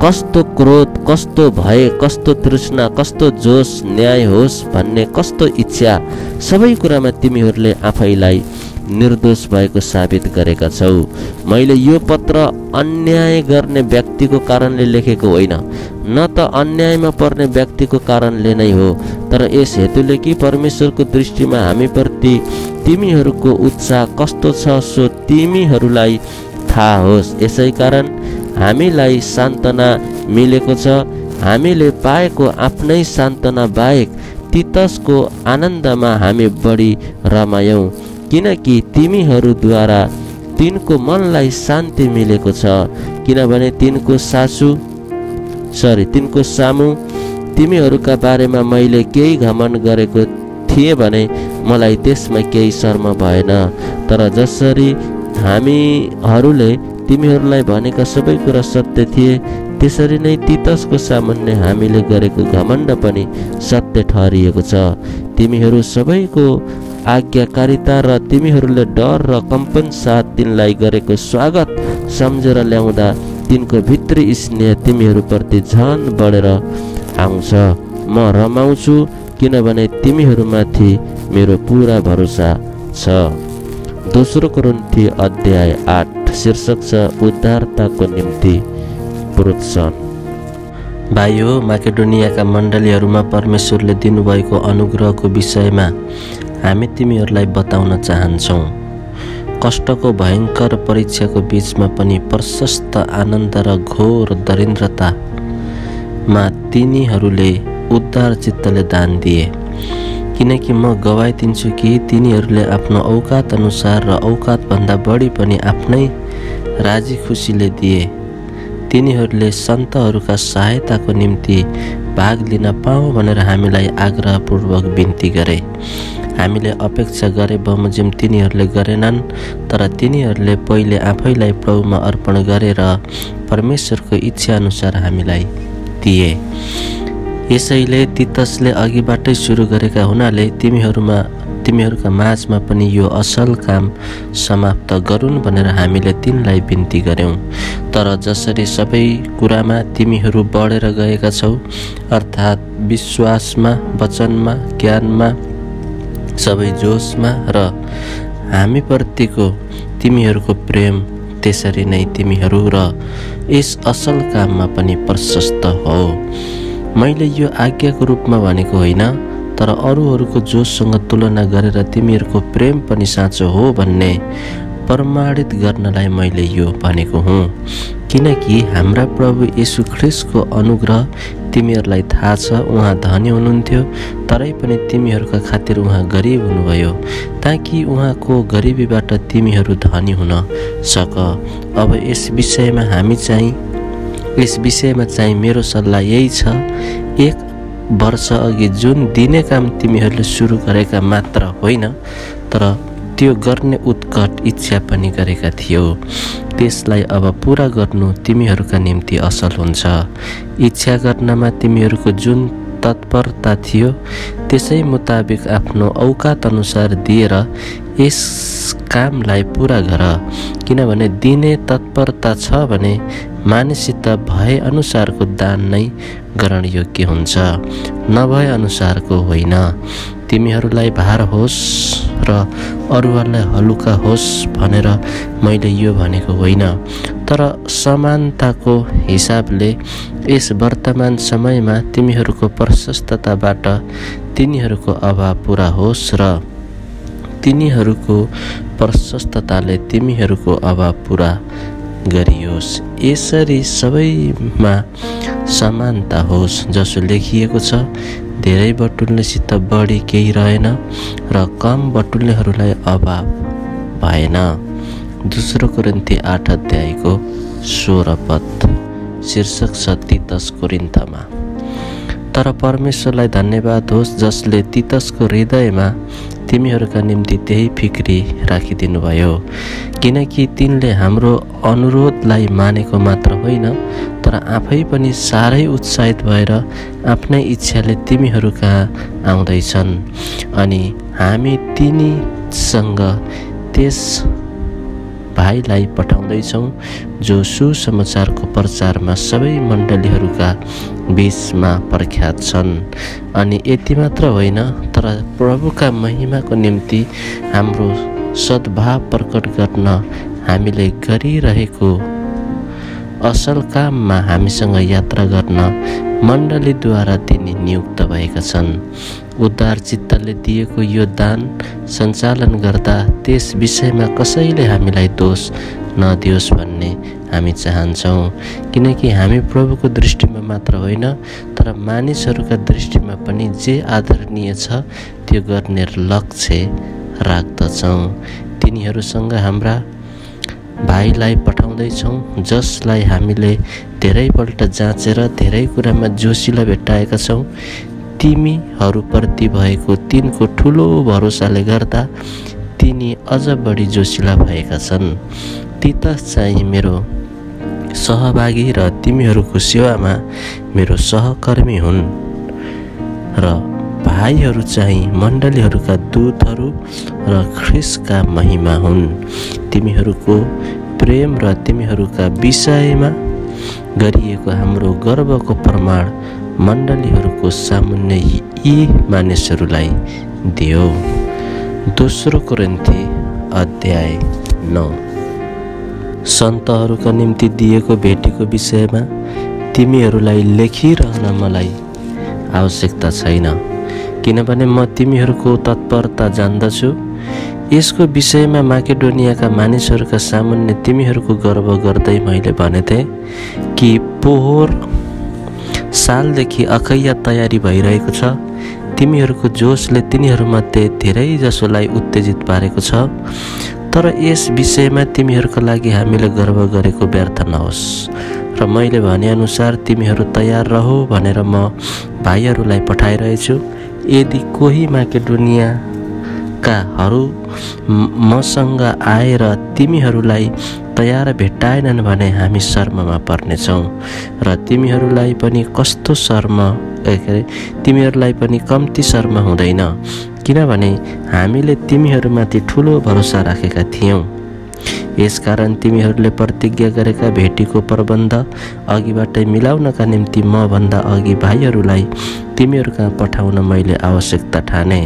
कस्तो क्रोध, कस्तो भय, कस्तो तृष्णा, कस्तो जोश, न्याय होस् भन्ने कस्तो इच्छा। सबै कुरामा तिमीहरूले आफैलाई निर्दोष भएको साबित गरेका छौ। मैले यो पत्र अन्याय गर्ने व्यक्तिको कारणले लेखेको होइन, न त अन्यायमा पर्ने व्यक्तिको कारणले नै हो, तर यस हेतुले कि परमेश्वरको दृष्टिमा हामीप्रति तिमीहरूको उत्साह कस्तो छ सो तिमीहरूलाई थाहा होस्। यसै कारण हामीलाई सान्त्वना मिलेको छ। हामीले पाएको आफ्नै सान्त्वना बाहेक तीतसको आनन्दमा हामी बढी रमायौँ, किनकि तिमीहरूद्वारा तिनको मनलाई शान्ति मिलेको छ। किनभने तिनको सामु तिमीहरूका बारेमा मैले केही घमण्ड गरेको थिएँ भने मलाई त्यसमा केही शर्म भएन। तर जसरी हामीहरूले तिमीहरूलाई भनेका सबै कुरा सत्य थिए, त्यसरी नै तीतसको सामुन्ने हामीले गरेको घमण्ड पनि सत्य ठहरिएको छ। तिमीहरू सबैको आज्ञाकारिता र तिमीहरूले डर र कम्पन साथ तिनलाई गरेको स्वागत सम्झेर ल्याउँदा तिनको भित्री स्नेह तिमीहरूप्रति झन बढेर आउँछ। म रमाउँछु किनभने तिमीहरूमाथि मेरो पुरा भरोसा छ। दोस्रो कोरिन्थी अध्याय 8 शीर्षक छ उद्धारताको निम्ति प्रोत्साहन। भाइयो, माकेडोनियाका मण्डलीहरूमा परमेश्वरले दिनुभएको अनुग्रहको विषयमा हामी तिमीहरूलाई बताउन चाहन्छौँ। कष्टको भयङ्कर परीक्षाको बीचमा पनि प्रशस्त आनन्द र घोर दरिद्रतामा तिनीहरूले उद्धार चित्तले दान दिए। किनकि म गवाई दिन्छु कि तिनीहरूले आफ्नो औकात अनुसार र औकातभन्दा बढी पनि आफ्नै राजी खुसीले दिए। तिनीहरूले सन्तहरूका सहायताको निम्ति भाग लिन पाऊँ भनेर हामीलाई आग्रहपूर्वक बिन्ती गरे। हामीले अपेक्षा गरे बमोजिम तिनीहरूले गरेनन्, तर तिनीहरूले पहिले आफैलाई प्रभुमा अर्पण गरेर परमेश्वरको इच्छा अनुसार हामीलाई दिए। यसैले तीतसले अघिबाटै सुरु गरेका हुनाले तिमीहरूका माझमा पनि यो असल काम समाप्त गरून् भनेर हामीले तिनलाई बिन्ती गर्यौँ। तर जसरी सबै कुरामा तिमीहरू बढेर गएका छौ, अर्थात् विश्वासमा, वचनमा, ज्ञानमा, सबै जोशमा र हामीप्रतिको तिमीहरूको प्रेम, त्यसरी नै तिमीहरू र यस असल काममा पनि प्रशस्त हो। मैले यो आज्ञाको रूपमा भनेको होइन, तर अरूहरूको जोशसँग तुलना गरेर तिमीहरूको प्रेम पनि साँचो हो भन्ने प्रमाणित गर्नलाई मैले यो भनेको हुँ। किनकि हाम्रा प्रभु येशू ख्रीष्टको अनुग्रह तिमीहरूलाई थाहा छ। उहाँ धनी हुनुहुन्थ्यो, तरै पनि तिमीहरूका खातिर उहाँ गरिब हुनुभयो, ताकि उहाँको गरिबीबाट तिमीहरू धनी हुन सक। अब यस विषयमा चाहिँ मेरो सल्लाह यही छ, 1 वर्ष अघि जुन दिने काम तिमीहरूले सुरु गरेका मात्र होइन, तर त्यो गर्ने उत्कट इच्छा पनि गरेका थियौ, त्यसलाई अब पुरा गर्नु तिमीहरूका निम्ति असल हुन्छ। इच्छा गर्नमा तिमीहरूको जुन तत्परता थियो त्यसै मुताबिक आफ्नो औकात अनुसार दिएर यस कामलाई पूरा गर, किनभने दिने तत्परता छ भने मानिससित भए अनुसारको दान नै ग्रहण योग्य हुन्छ, नभए अनुसारको होइन। तिमीहरूलाई भार होस् र अरूहरूलाई हलुका होस् भनेर मैले यो भनेको होइन, तर समानताको हिसाबले यस वर्तमान समयमा तिमीहरूको प्रशस्तताबाट तिनीहरूको अभाव पूरा होस् र तिनीहरूको प्रशस्तताले तिमीहरूको अभाव पूरा गरियोस्। यसरी सबैमा समानता होस्, जसो लेखिएको छ, धेरै बटुल्नेसित बढी केही रहेन र कम बटुल्नेहरूलाई अभाव भएन। दोस्रो कोरिन्थी 8 अध्यायको 16 पद। शीर्षक छ तीतस कोरिन्थमा। तर परमेश्वरलाई धन्यवाद होस् जसले तीतसको हृदयमा तिमीहरूका निम्ति त्यही फिक्री राखिदिनु भयो, किनकि तिनले हाम्रो अनुरोधलाई मानेको मात्र होइन तर आफै पनि साह्रै उत्साहित भएर आफ्नै इच्छाले तिमीहरू कहाँ आउँदैछन्। अनि हामी तिनीसँग त्यस भाइलाई पठाउँदैछौँ जो सुसमाचारको प्रचारमा सबै मण्डलीहरूका बीचमा प्रख्यात छन्। अनि यति मात्र होइन तर प्रभुका महिमाको निम्ति हाम्रो सद्भाव प्रकट गर्न हामीले गरिरहेको असल काममा हामीसँग यात्रा गर्न मण्डलीद्वारा तिनी नियुक्त भएका छन्। उद्धार चित्तले दिएको यो दान सञ्चालन गर्दा त्यस विषयमा कसैले हामीलाई दोष नदियोस् भन्ने हामी चाहन्छौँ, किनकि हामी प्रभुको दृष्टिमा मात्र होइन तर मानिसहरूका दृष्टिमा पनि जे आदरणीय छ त्यो गर्ने लक्ष्य राख्दछौँ। तिनीहरूसँग हाम्रा भाइलाई पठाउँदैछौँ जसलाई हामीले धेरैपल्ट जाँचेर धेरै कुरामा जोशीला भेट्टाएका छौँ। तिमीहरूप्रति भएको तिनको ठुलो भरोसाले गर्दा तिनी अझ बढी जोशीला भएका छन्। तीतस चाहिँ मेरो सहभागी र तिमीहरूको सेवामा मेरो सहकर्मी हुन् र भाइहरू चाहिँ मण्डलीहरूका दूतहरू र ख्रिस्टका महिमा हुन्। तिमीहरूको प्रेम र तिमीहरूका विषयमा गरिएको हाम्रो गर्वको प्रमाण मण्डलीहरूको सामुन्ने यी मानिसहरूलाई दियो। दोस्रो कोरिन्थी अध्याय 9। सन्तहरूका निम्ति दिएको भेटीको विषयमा तिमीहरूलाई लेखिरहन मलाई आवश्यकता छैन, किनभने म तिमीहरूको तत्परता जान्दछु। यसको विषयमा माकेडोनियाका मानिसहरूका सामुन्ने तिमीहरूको गर्व गर्दै मैले भनेथे कि पोहोर सालदेखि अखैया तयारी भइरहेको छ। तिमीहरूको जोसले तिनीहरूमध्ये धेरै जसोलाई उत्तेजित पारेको छ, तर यस विषयमा तिमीहरूका लागि हामीले गर्व गरेको व्यर्थ नहोस्। र मैले भनेअनुसार तिमीहरू तयार रहो भनेर म भाइहरूलाई पठाइरहेछु। यदि कोही माकेडोनियाकाहरू मसँग आएर तिमीहरूलाई तयार भेट्टाएनन् भने हामी शर्ममा पर्नेछौँ र तिमीहरूलाई पनि कम्ती शर्म हुँदैन, किनभने हामीले तिमीहरूमाथि ठुलो भरोसा राखेका थियौँ। यसकारण तिमीहरूले प्रतिज्ञा गरेका भेटीको प्रबन्ध अघिबाटै मिलाउनका निम्ति म भन्दा अघि भाइहरूलाई तिमीहरूकहाँ पठाउन मैले आवश्यकता ठाने।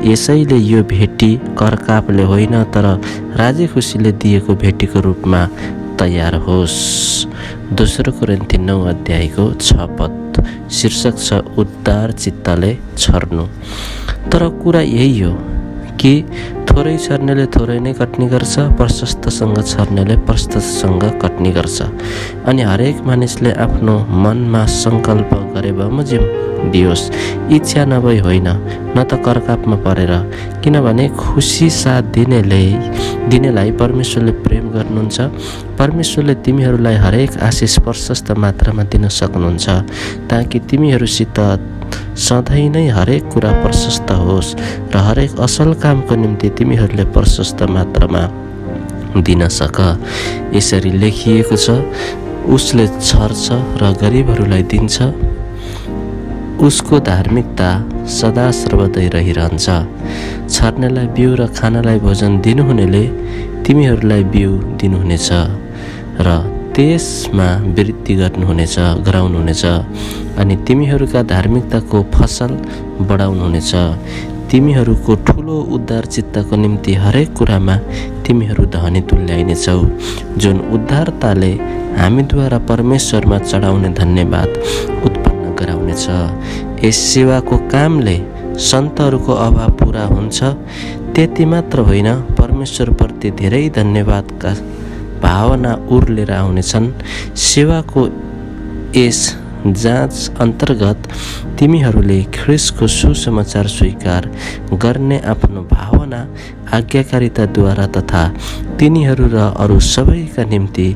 यसैले यो भेटी करकापले होइन तर राजी खुसीले दिएको भेटीको रूपमा तयार होस्। दोस्रो कोरिन्थी 9 अध्यायको 6 पद। शीर्षक छ उद्धार चित्तले छर्नु। तर कुरा यही हो कि थोरै छर्नेले थोरै नै कट्नी गर्छ, प्रशस्तसँग छर्नेले प्रशस्तसँग कट्नी गर्छ। अनि हरेक मानिसले आफ्नो मनमा सङ्कल्प गरे बमोजिम दियोस्, इच्छा नभई होइन न त करकापमा परेर, किनभने खुसी साथ दिनेलाई परमेश्वरले प्रेम गर्नुहुन्छ। परमेश्वरले तिमीहरूलाई हरेक आशिष प्रशस्त मात्रामा दिन सक्नुहुन्छ, ताकि तिमीहरूसित सधैँ नै हरेक कुरा प्रशस्त होस् र हरेक असल कामको निम्ति तिमीहरूले प्रशस्त मात्रामा दिन सक। यसरी लेखिएको छ, उसले छर्छ र गरिबहरूलाई दिन्छ, उसको धार्मिकता सदा सर्वदै रहिरहन्छ। छर्नेलाई बिउ र खानलाई भोजन दिनुहुनेले तिमीहरूलाई बिउ दिनुहुनेछ र त्यसमा वृद्धि गराउनुहुनेछ अनि तिमीहरूका धार्मिकताको फसल बढाउनुहुनेछ। तिमीहरूको ठुलो उद्धार चित्तको निम्ति हरेक कुरामा तिमीहरू धनी तुल्याइनेछौ, जुन उद्धारताले हामीद्वारा परमेश्वरमा चढाउने धन्यवाद उत्पन्न गराउनेछ। यस सेवाको कामले सन्तहरूको अभाव पूरा हुन्छ। त्यति मात्र होइन, परमेश्वरप्रति धेरै धन्यवादका भावना उर्लेर आउनेछन्। सेवाको यस जाँच अन्तर्गत तिमीहरूले ख्रीष्टको सुसमाचार स्वीकार गर्ने आफ्नो भावना आज्ञाकारिताद्वारा तथा तिनीहरू र अरू सबैका निम्ति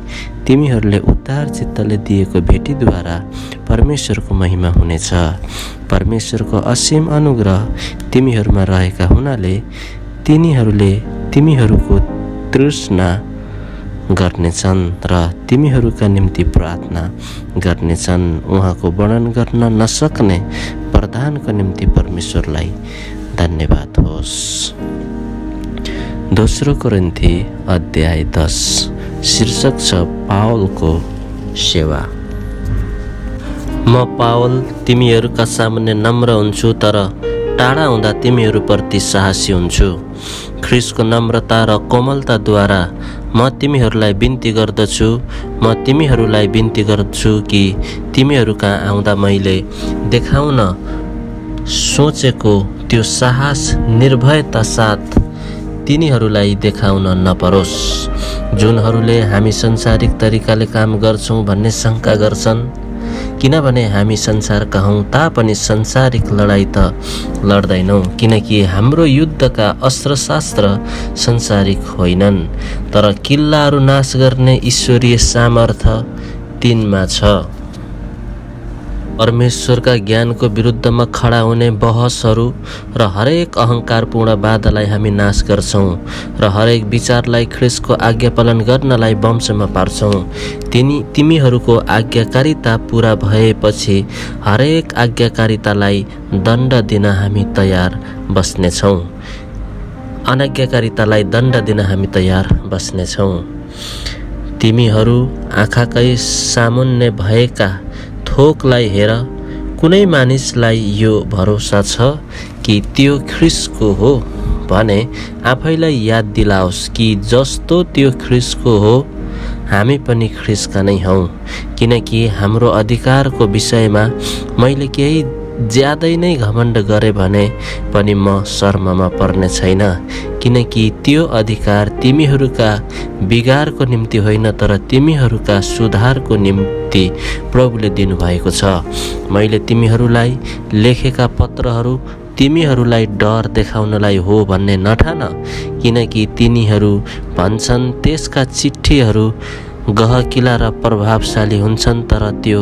तिमीहरूले उद्धार चित्तले दिएको भेटीद्वारा परमेश्वरको महिमा हुनेछ। परमेश्वरको असीम अनुग्रह तिमीहरूमा रहेका हुनाले तिनीहरूले तिमीहरूको तृष्णा गर्नेछन् र तिमीहरूका निम्ति प्रार्थना गर्नेछन्। उहाँको वर्णन गर्न नसक्ने वरदानको निम्ति परमेश्वरलाई धन्यवाद होस्। दोस्रो कोरिन्थी अध्याय 10 शीर्षक छ पावलको सेवा। म पावल तिमीहरूका सामुन्ने नम्र हुन्छु, तर टाढा हुँदा तिमीहरूप्रति साहसी हुन्छु। ख्रीष्टको नम्रता र कोमलताद्वारा म तिमीहरूलाई बिन्ती गर्दछु कि तिमीहरू कहाँ आउँदा मैले देखाउन सोचेको त्यो साहस निर्भयता साथ तिनीहरूलाई देखाउन नपरोस्, जुनहरूले हामी संसारिक तरिकाले काम गर्छौँ भन्ने शङ्का गर्छन्। किनभने हामी संसारका हौँ तापनि संसारिक लडाईँ त लड्दैनौँ, किनकि हाम्रो युद्धका अस्त्रशास्त्र संसारिक होइनन्, तर किल्लाहरू नाश गर्ने ईश्वरीय सामर्थ्य तिनमा छ। परमेश्वरका ज्ञानको विरुद्धमा खडा हुने बहसहरू र हरेक अहङ्कारपूर्ण बाधालाई हामी नाश गर्छौँ र हरेक विचारलाई ख्रीष्टको आज्ञा पालन गर्नलाई वंशमा पार्छौँ। तिमीहरूको आज्ञाकारिता पूरा भएपछि हरेक आज्ञाकारितालाई दण्ड दिन हामी तयार बस्नेछौँ। अनाज्ञाकारितालाई दण्ड दिन हामी तयार बस्नेछौँ। तिमीहरू आँखाकै सामुन्ने भएका थोकलाई हेर। कुनै मानिसलाई यो भरोसा छ कि त्यो ख्रीष्टको हो भने आफैलाई याद दिलाओस् कि जस्तो त्यो ख्रीष्टको हो हामी पनि ख्रीष्टका नै हौँ। किनकि हाम्रो अधिकारको विषयमा मैले केही ज्यादै नै घमण्ड गरे भने पनि म शर्ममा पर्ने छैन, किनकि त्यो अधिकार तिमीहरूका बिगारको निम्ति होइन तर तिमीहरूका सुधारको निम्ति प्रभुले दिनुभएको छ। मैले तिमीहरूलाई लेखेका पत्रहरू तिमीहरूलाई डर देखाउनलाई हो भन्ने नठान, किनकि तिनीहरू भन्छन् त्यसका चिठ्ठीहरू गहकिला र प्रभावशाली हुन्छन्, तर त्यो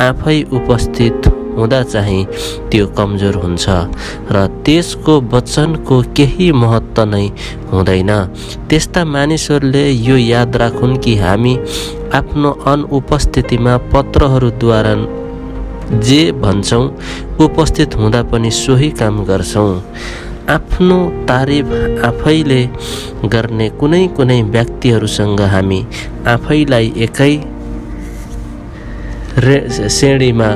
आफै उपस्थित हुँदा चाहिँ त्यो कमजोर हुन्छ र त्यसको वचनको केही महत्त्व नै हुँदैन। त्यस्ता मानिसहरूले यो याद राखुन् कि हामी आफ्नो अनुपस्थितिमा पत्रहरूद्वारा जे भन्छौँ उपस्थित हुँदा पनि सोही काम गर्छौँ। आफ्नो तारिफ आफैले गर्ने कुनै व्यक्तिहरूसँग हामी आफैलाई एकै श्रेणीमा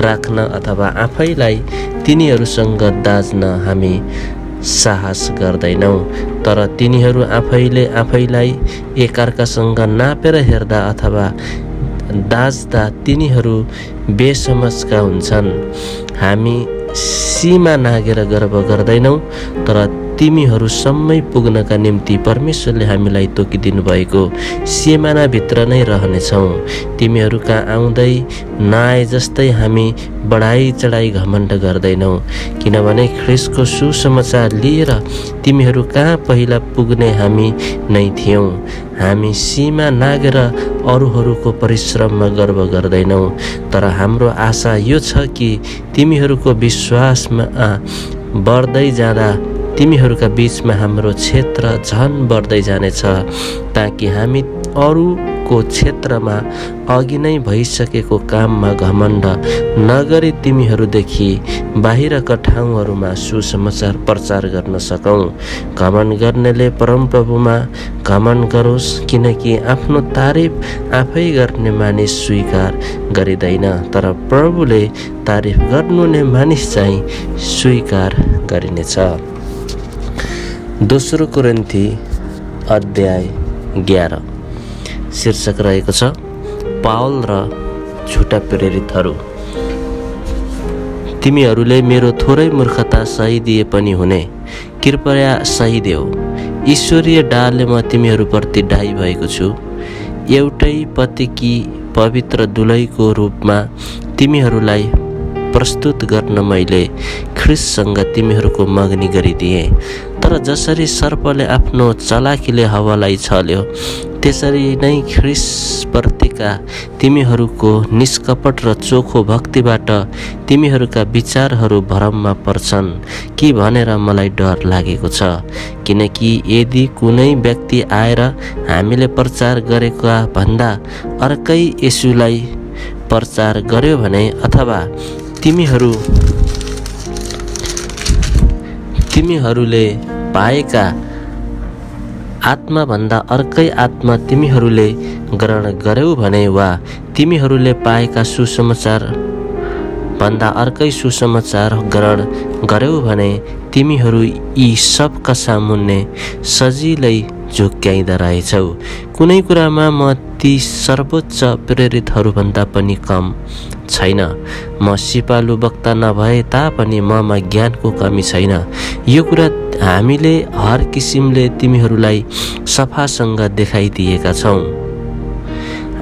राख्न अथवा आफैलाई तिनीहरूसँग दाज्न हामी साहस गर्दैनौँ, तर तिनीहरू आफैलाई एकअर्कासँग नापेर हेर्दा अथवा दाज्दा तिनीहरू बेसमझका हुन्छन्। हामी सीमा नागेर गर्व गर्दैनौँ, तर तिमीहरूसम्मै पुग्नका निम्ति परमेश्वरले हामीलाई तोकिदिनु भएको सीमानाभित्र नै रहनेछौँ। तिमीहरूका आउँदै नआए जस्तै हामी बढाई चढाई घमण्ड गर्दैनौँ, किनभने ख्रीष्टको सुसमाचार लिएर तिमीहरू कहाँ पहिला पुग्ने हामी नै थियौँ। हामी सीमा नागेर अरूहरूको परिश्रममा गर्व गर्दैनौँ, तर हाम्रो आशा यो छ कि तिमीहरूको विश्वासमा बढ्दै जाँदा तिमीहरूका बीचमा हाम्रो क्षेत्र झन बढ्दै जानेछ, ताकि हामी अरूको को क्षेत्रमा अघि नै भइसकेको काममा घमण्ड नगरी तिमीहरूदेखि बाहिरका ठाउँहरूमा सुसमाचार प्रचार गर्न सकौँ। घमण्ड गर्नेले परमप्रभुमा घमण्ड गरोस्, किनकि आफ्नो तारिफ आफै गर्ने मानिस स्वीकार गरिँदैन, तर प्रभुले तारिफ गर्नुहुने मानिस चाहिँ स्वीकार गरिनेछ। दोस्रो कोरिन्थी अध्याय 11 शीर्षक रहेको छ पावल र झुटा प्रेरितहरू। तिमीहरूले मेरो थोरै मूर्खता सही दिए पनि हुने, कृपया सही देऊ। ईश्वरीय डालले म तिमीहरूप्रति डाही भएको छु। एउटै पतिकी पवित्र दुलैको रूपमा तिमीहरूलाई प्रस्तुत गर्न मैले ख्रिससँग तिमीहरूको मगनी गरिदिए। तर जसरी सर्पले आफ्नो चलाखीले हावालाई छल्यो, त्यसरी नै ख्रिसप्रतिका तिमीहरूको निष्कपट र चोखो भक्तिबाट तिमीहरूका विचारहरू भ्रममा पर्छन् कि भनेर मलाई डर लागेको छ। किनकि यदि कुनै व्यक्ति आएर हामीले प्रचार गरेका भन्दा अर्कै येशूलाई प्रचार गर्यो भने, अथवा तिमीहरूले पाएका आत्माभन्दा अर्कै आत्मा तिमीहरूले ग्रहण गर्यौ भने, वा तिमीहरूले पाएका सुसमाचार भन्दा अर्कै सुसमाचार ग्रहण गर्यौ भने, तिमीहरू यी सबका सामुन्ने सजिलै झुक्क्याइँदा रहेछौ। कुनै कुरामा म ती सर्वोच्च प्रेरितहरूभन्दा पनि कम छैन। म सिपालु वक्ता नभए तापनि ममा ज्ञानको कमी छैन। यो कुरा हामीले हर किसिमले तिमीहरूलाई सफासँग देखाइदिएका छौँ।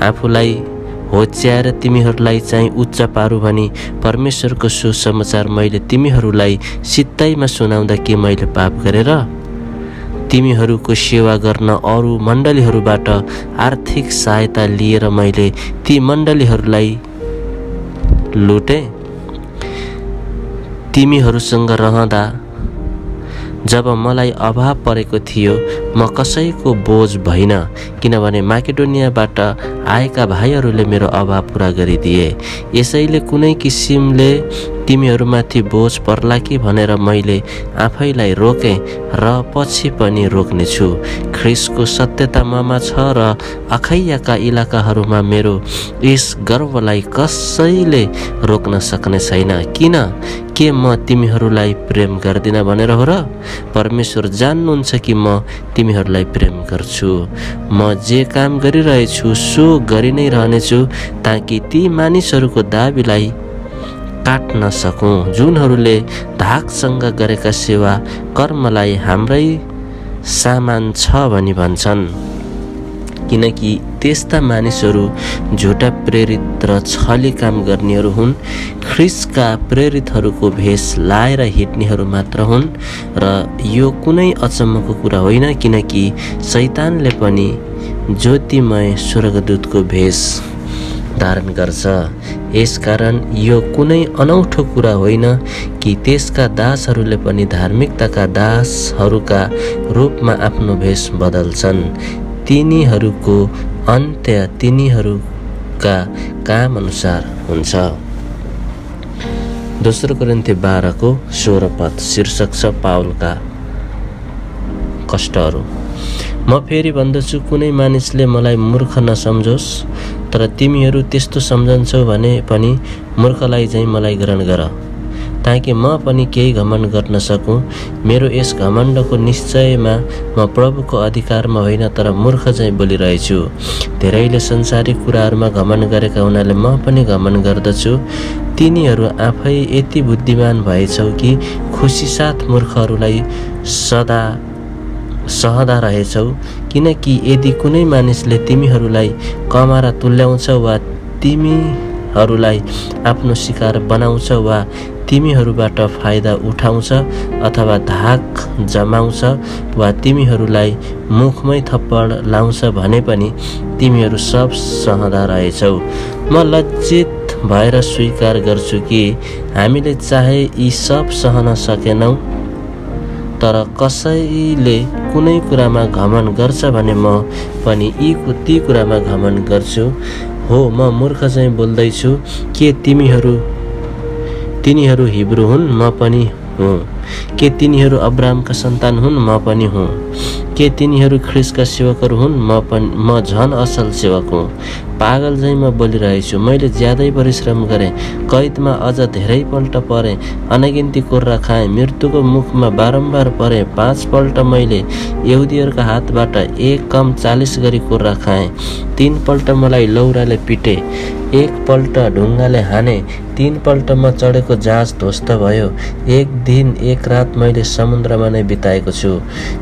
आफूलाई होच्याएर तिमीहरूलाई चाहिँ उच्च पारू भनी परमेश्वरको सुसमाचार मैले तिमीहरूलाई सित्तैमा सुनाउँदा के मैले पाप गरेर? तिमीहरूको सेवा गर्न अरू मण्डलीहरूबाट आर्थिक सहायता लिएर मैले ती मण्डलीहरूलाई लुटे? तिमीहरूसँग रहँदा जब मलाई अभाव परेको थियो, म कसैको बोझ भइन, किनभने माकेडोनियाबाट आएका भाइहरूले मेरो अभाव पुरा गरिदिए। यसैले कुनै किसिमले तिमीहरूमाथि बोझ पर्ला कि भनेर मैले आफैलाई रोकेँ र पछि पनि रोक्नेछु। ख्रिसको सत्यता ममा छ र अखैयाका इलाकाहरूमा मेरो यस गर्वलाई कसैले रोक्न सक्ने छैन। किन? के म तिमीहरूलाई प्रेम गर्दिन भनेर हो र? परमेश्वर जान्नुहुन्छ कि म तिमीहरूलाई प्रेम गर्छु। म जे काम गरिरहेछु सो गरि नै रहनेछु, ताकि ती मानिसहरूको दाबीलाई काट्न सकौँ जुनहरूले धाकसँग गरेका सेवा कर्मलाई हाम्रै सामान छ भनी भन्छन्। किनकि त्यस्ता मानिसहरू झुटा प्रेरित र छली काम गर्नेहरू हुन्। ख्रिसका प्रेरितहरूको भेष लाएर हिँड्नेहरू मात्र हुन्। र यो कुनै अचम्मको कुरा होइन, किनकि शैतानले पनि ज्योतिमय स्वर्गदूतको भेष धारण गर्छ। यसकारण यो कुनै अनौठो कुरा होइन कि त्यसका दासहरूले पनि धार्मिकताका दासहरूका रूपमा आफ्नो भेष बदल्छन्। तिनीहरूको अन्त्य तिनीहरूका काम अनुसार हुन्छ। दोस्रो कोरिन्थी 12 16 पद शीर्षक छ पावलका कष्टहरू। म फेरि भन्दछु, कुनै मानिसले मलाई मूर्ख नसम्झोस्, तर तिमीहरू त्यस्तो सम्झन्छौ भने पनि मूर्खलाई चाहिँ मलाई ग्रहण गर, ताकि म पनि केही घमण्ड गर्न सकूँ। मेरो यस घमण्डको निश्चयमा म प्रभुको अधिकारमा होइन, तर मूर्ख चाहिँ बोलिरहेछु। धेरैले संसारिक कुराहरूमा घमण्ड गरेका हुनाले म पनि घमण्ड गर्दछु। तिनीहरू आफै यति बुद्धिमान भएछौ कि खुसीसाथ मूर्खहरूलाई सदा सहदा रहेछौ। किनकि यदि कुनै मानिसले तिमीहरूलाई कमारा तुल्याउँछ वा तिमीहरूलाई आफ्नो शिकार बनाउँछ वा तिमीहरूबाट फाइदा उठाउँछ अथवा धाक जमाउँछ वा तिमीहरूलाई मुखमै थप्पड लाउँछ भने पनि तिमीहरू सब सहदा रहेछौ। म लज्जित भएर स्वीकार गर्छु कि हामीले चाहे यी सब सहन सकेनौँ, तर कसैले कुनै कुरामा घमण्ड गर्छ भने म पनि ती कुरामा घमण्ड गर्छु। हो, म मूर्ख चाहिँ बोल्दैछु। के तिनीहरू हिब्रू हुन्? म पनि हुँ। के तिनीहरू अब्राहमका सन्तान हुन्? म पनि हुँ। के तिनीहरू ख्रिस्टका सेवकहरू हुन्? म झन असल सेवक हुँ। पागल झैँ म बोलिरहेछु। मैले ज्यादै परिश्रम गरेँ, कैदमा अझ धेरैपल्ट परेँ, अनगिन्ती कोर्रा खाएँ, मृत्युको मुखमा बारम्बार परेँ। 5 पल्ट मैले यहुदीहरूका हातबाट 1 कम 40 गरी कोर्रा खाएँ। 3 पल्ट मलाई लौराले पिटे, 1 पल्ट ढुङ्गाले हाने, 3 पल्ट म चढेको जहाज ध्वस्त भयो। 1 दिन 1 रात मैले समुद्रमा नै बिताएको छु।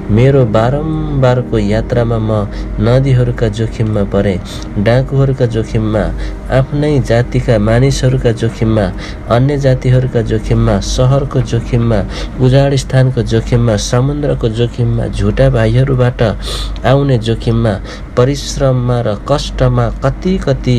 मेरो बारम्बारको यात्रामा म नदीहरूका जोखिममा परेँ, डाकुहरूका जोखिममा, आफ्नै जातिका मानिसहरूका जोखिममा, अन्य जातिहरूका जोखिममा, सहरको जोखिममा, उजाड स्थानको जोखिममा, समुद्रको जोखिममा, झुटा भाइहरूबाट आउने जोखिममा, परिश्रममा र कष्टमा, कति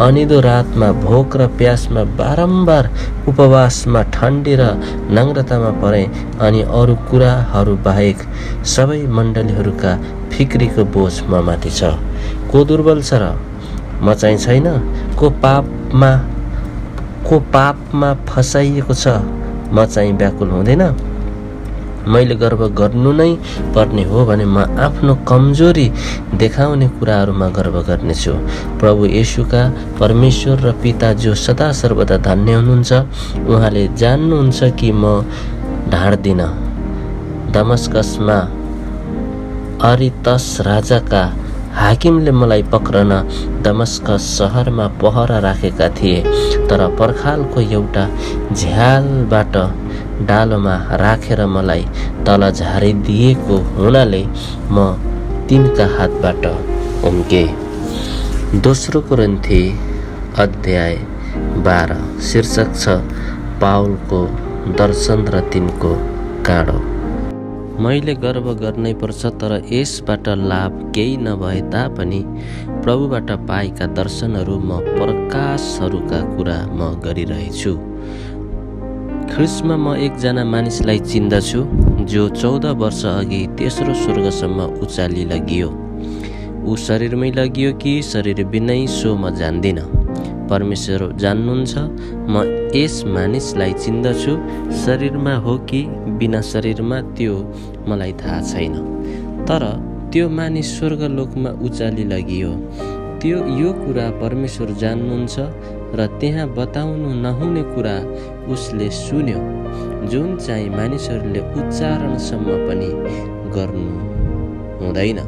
अनिदो रातमा, भोक र प्यासमा, बारम्बार उपवासमा, ठण्डी र नम्रतामा परेँ। अनि अरू कुराहरू बाहेक सबै मण्डलीहरूका फिक्रीको बोझ म माथि छ। को दुर्बल छ र? म चाहिँ छैन? को पापमा फसाइएको छ? म चाहिँ व्याकुल हुँदैन? मैले गर्व गर्नु नै पर्ने हो भने म आफ्नो कमजोरी देखाउने कुराहरूमा गर्व गर्नेछु। प्रभु येशूका परमेश्वर र पिता जो सदा सर्वदा धन्य हुनुहुन्छ, उहाँले जान्नुहुन्छ कि म ढाड्दिन। दमस्कसमा अरितस राजाका हाकिमले मलाई पक्रन दमस्कस शहरमा पहरा राखेका थिए, तर पर्खालको एउटा झ्यालबाट डालोमा राखेर मलाई तल झारिदिएको हुनाले म तिनका हातबाट उम्के। दोस्रो कोरिन्थी अध्याय 12 शीर्षक छ पाउलको दर्शन र तिनको काँडो। मैले गर्व गर्नै पर्छ, तर यसबाट लाभ केही नभए तापनि प्रभुबाट पाएका दर्शनहरू म प्रकाशहरूका कुरा म गरिरहेछु। ख्रिस्टमा म एकजना मानिसलाई चिन्दछु जो 14 वर्ष अघि तेस्रो स्वर्गसम्म उचाली लगियो। ऊ शरीरमै लगियो कि शरीर बिनै सो म जान्दिनँ। परमेश्वर जान्नुहुन्छ। म यस मानिसलाई चिन्दछु, शरीरमा हो कि बिना शरीरमा त्यो मलाई थाहा छैन। तर त्यो मानिस स्वर्गलोकमा उचाली लगियो। यो कुरा परमेश्वर जान्नुहुन्छ र त्यहाँ बताउनु नहुने कुरा उसले सुन्यो, जुन चाहिँ मानिसहरूले उच्चारणसम्म पनि गर्नु हुँदैन।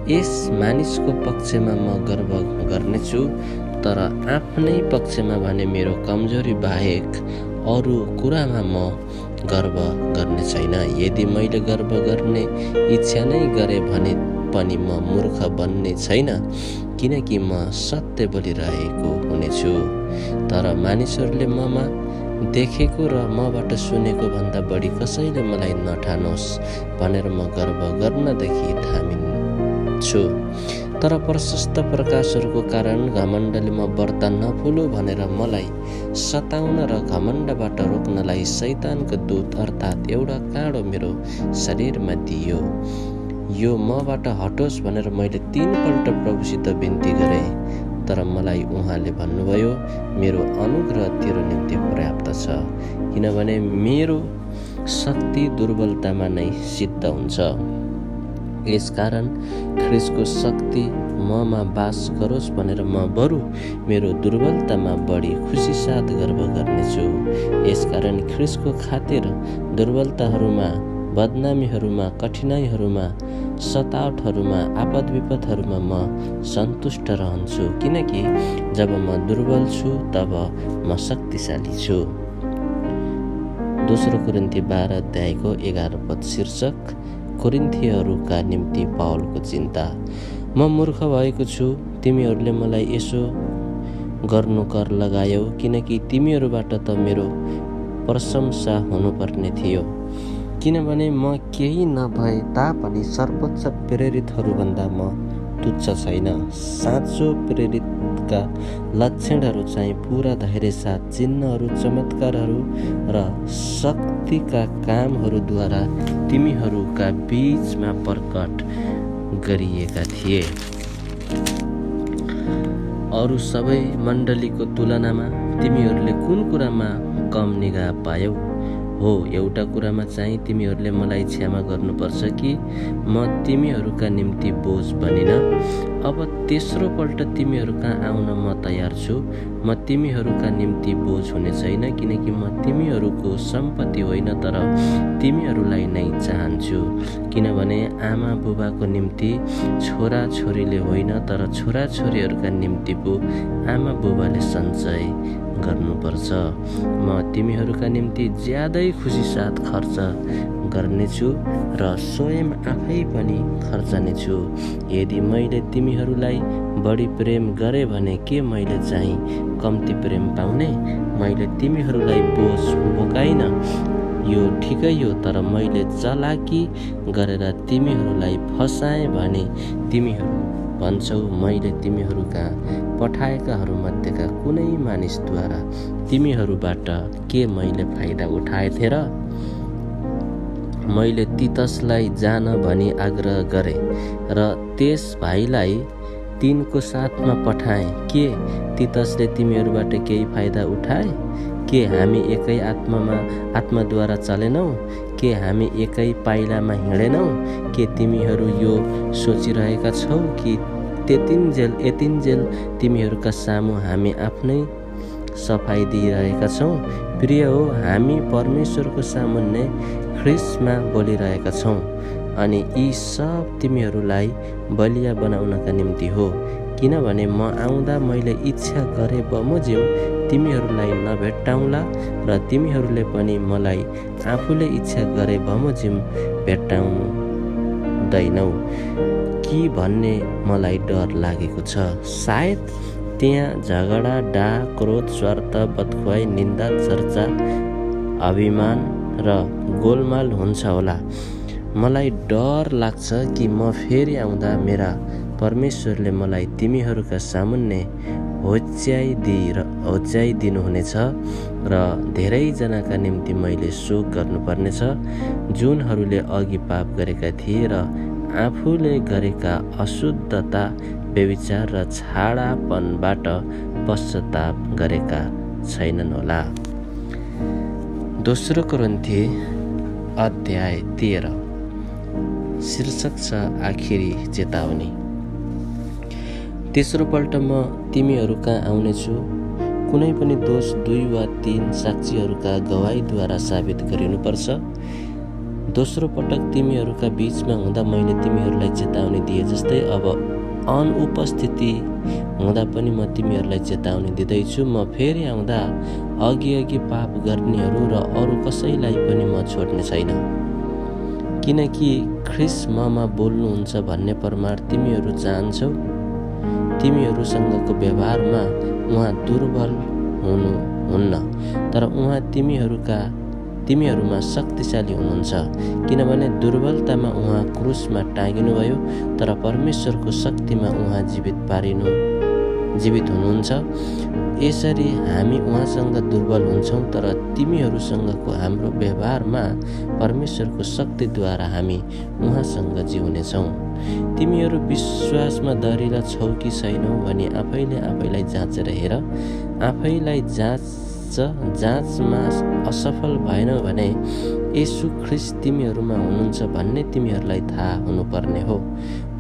यस मानिसको पक्षमा म गर्व गर्नेछु, तर आफ्नै पक्षमा भने मेरो कमजोरी बाहेक अरू कुरामा म गर्व गर्ने छैन। यदि मैले गर्व गर्ने इच्छा नै गरे भने पनि म मूर्ख बन्ने छैन, किनकि म सत्य बोलिरहेको हुनेछु। तर मानिसहरूले ममा देखेको र मबाट सुनेको भन्दा बढी कसैले मलाई नठानोस् भनेर म गर्व गर्नदेखि थामिन्छु। तर प्रशस्त प्रकाशहरूको कारण घमण्डले म व्रत नफुलु भनेर मलाई सताउन र घमण्डबाट रोक्नलाई शैतानको दूत अर्थात् एउटा काँडो मेरो शरीरमा दियो। यो मबाट हटोस् भनेर मैले 3 पल्ट प्रभुसित बिन्ती गरेँ, तर मलाई उहाँले भन्नुभयो, मेरो अनुग्रह तेरो निम्ति पर्याप्त छ, किनभने मेरो शक्ति दुर्बलतामा नै सिद्ध हुन्छ। यसकारण ख्रिस्टको शक्ति ममा बास गरोस् भनेर म बरु मेरो दुर्बलतामा बढी खुसी साथ गर्व गर्नेछु। यसकारण ख्रिस्टको खातिर दुर्बलताहरूमा, बदनामीहरूमा, कठिनाइहरूमा, सतावटहरूमा, आपद विपदहरूमा म सन्तुष्ट रहन्छु, किनकि जब म दुर्बल छु तब म शक्तिशाली छु। दोस्रो कोरिन्थी 12 अध्यायको 11 पद शीर्षक कोरिन्थीहरूका निम्ति पाउलको चिन्ता। म मूर्ख भएको छु, तिमीहरूले मलाई यसो गर्नु कर लगायौ, किनकि तिमीहरूबाट त मेरो प्रशंसा हुनुपर्ने थियो। किनभने म केही नभए तापनि सर्वोच्च प्रेरितहरूभन्दा म तुच्छ छैन। साँचो प्रेरितका लक्षणहरू चाहिँ पूरा धैर्य साथ चिन्हहरू, चमत्कारहरू र शक्तिका कामहरूद्वारा तिमीहरूका बीचमा प्रकट गरिएका थिए। अरू सबै मण्डलीको तुलनामा तिमीहरूले कुन कुरामा कम निगाह पायौ? हो, एउटा कुरामा चाहिँ तिमीहरूले मलाई क्षमा गर्नुपर्छ कि म तिमीहरूका निम्ति बोझ बनिन। अब तेस्रो पल्ट तिमीहरू कहाँ आउन म तयार छु। म तिमीहरूका निम्ति बोझ हुने छैन, किनकि म तिमीहरूको सम्पत्ति होइन तर तिमीहरूलाई नै चाहन्छु। किनभने आमा बुबाको निम्ति छोरा छोरीले होइन तर छोरा छोरीहरूका निम्ति पो आमा बुबाले सञ्चय गर्नुपर्छ। म तिमीहरूका निम्ति ज्यादै खुसी साथ खर्च गर्नेछु र स्वयं आफै पनि खर्चनेछु। यदि मैले तिमीहरूलाई बढी प्रेम गरे भने के मैले चाहिँ कम्ती प्रेम पाउने? मैले तिमीहरूलाई बोझ बोकाइन, यो ठिकै हो, तर मैले चलाकी गरेर तिमीहरूलाई फसाएँ भने तिमीहरू भन्छौ मैले तिमीहरूका पठाएकाहरूमध्येका कुनै मानिसद्वारा तिमीहरूबाट के मैले फाइदा उठाएथे र? मैले तीतसलाई जान भनी आग्रह गरे र त्यस भाइलाई तिनको साथमा पठाएँ। के तीतसले तिमीहरूबाट केही फाइदा उठाए? के हामी एकै आत्माद्वारा चलेनौ? के हामी एकै पाइलामा हिँडेनौ? के तिमीहरू यो सोचिरहेका छौ कि यतिन्जेल तिमीहरूका सामु हामी आफ्नै सफाई दिइरहेका छौँ? प्रिय हो, हामी परमेश्वरको सामुन्ने ख्रिस्टमा बोलिरहेका छौँ अनि यी सब तिमीहरूलाई बलिया बनाउनका निम्ति हो। किनभने म आउँदा मैले इच्छा गरे बमोजिम तिमीहरूलाई नभेट्टाउँला र तिमीहरूले पनि मलाई आफूले इच्छा गरे बमोजिम भेट्टाउँदैनौ कि भन्ने मलाई डर लागेको छ। सायद त्यहाँ झगडा, डाह, क्रोध, स्वार्थ, बदखुवाई, निन्दा, चर्चा, अभिमान र गोलमाल हुन्छ होला। मलाई डर लाग्छ कि म फेरि आउँदा मेरा परमेश्वरले मलाई तिमीहरूका सामुन्ने होच्याइदिनुहुनेछ र धेरैजनाका निम्ति मैले शोक गर्नुपर्नेछ, जुनहरूले अघि पाप गरेका थिए र आफूले गरेका अशुद्धता, व्यभिचार र छाडापनबाट पश्चाताप गरेका छैनन् होला। दोस्रो कोरिन्थी अध्याय 13। शीर्षक छ आखिरी चेतावनी। तेस्रो पल्ट म तिमीहरू कहाँ आउनेछु। कुनै पनि दोष 2 वा 3 साक्षीहरूका गवाहीद्वारा साबित गरिनुपर्छ। दोस्रो पटक तिमीहरूका बीचमा हुँदा मैले तिमीहरूलाई चेतावनी दिए जस्तै अब अनुपस्थिति हुँदा पनि म तिमीहरूलाई चेतावनी दिँदैछु। म फेरि आउँदा अघि पाप गर्नेहरू र अरू कसैलाई पनि म छोड्ने छैन, किनकि ख्रिस्ट ममा बोल्नुहुन्छ भन्ने प्रमाण तिमीहरू चाहन्छौ। तिमीहरूसँगको व्यवहारमा उहाँ दुर्बल हुनुहुन्न, तर उहाँ तिमीहरूमा शक्तिशाली हुनुहुन्छ। किनभने दुर्बलतामा उहाँ क्रुसमा टाँगिनुभयो, तर परमेश्वरको शक्तिमा उहाँ जीवित हुनुहुन्छ। यसरी हामी उहाँसँग दुर्बल हुन्छौँ, तर तिमीहरूसँगको हाम्रो व्यवहारमा परमेश्वरको शक्तिद्वारा हामी उहाँसँग जिउनेछौँ। तिमीहरू विश्वासमा दरिला छौ कि छैनौ भनी आफैलाई जाँचेर हेर। आफैलाई जाँचमा असफल भएनौ भने येशू ख्रिस्ट तिमीहरूमा हुनुहुन्छ भन्ने तिमीहरूलाई थाहा हुनुपर्ने हो।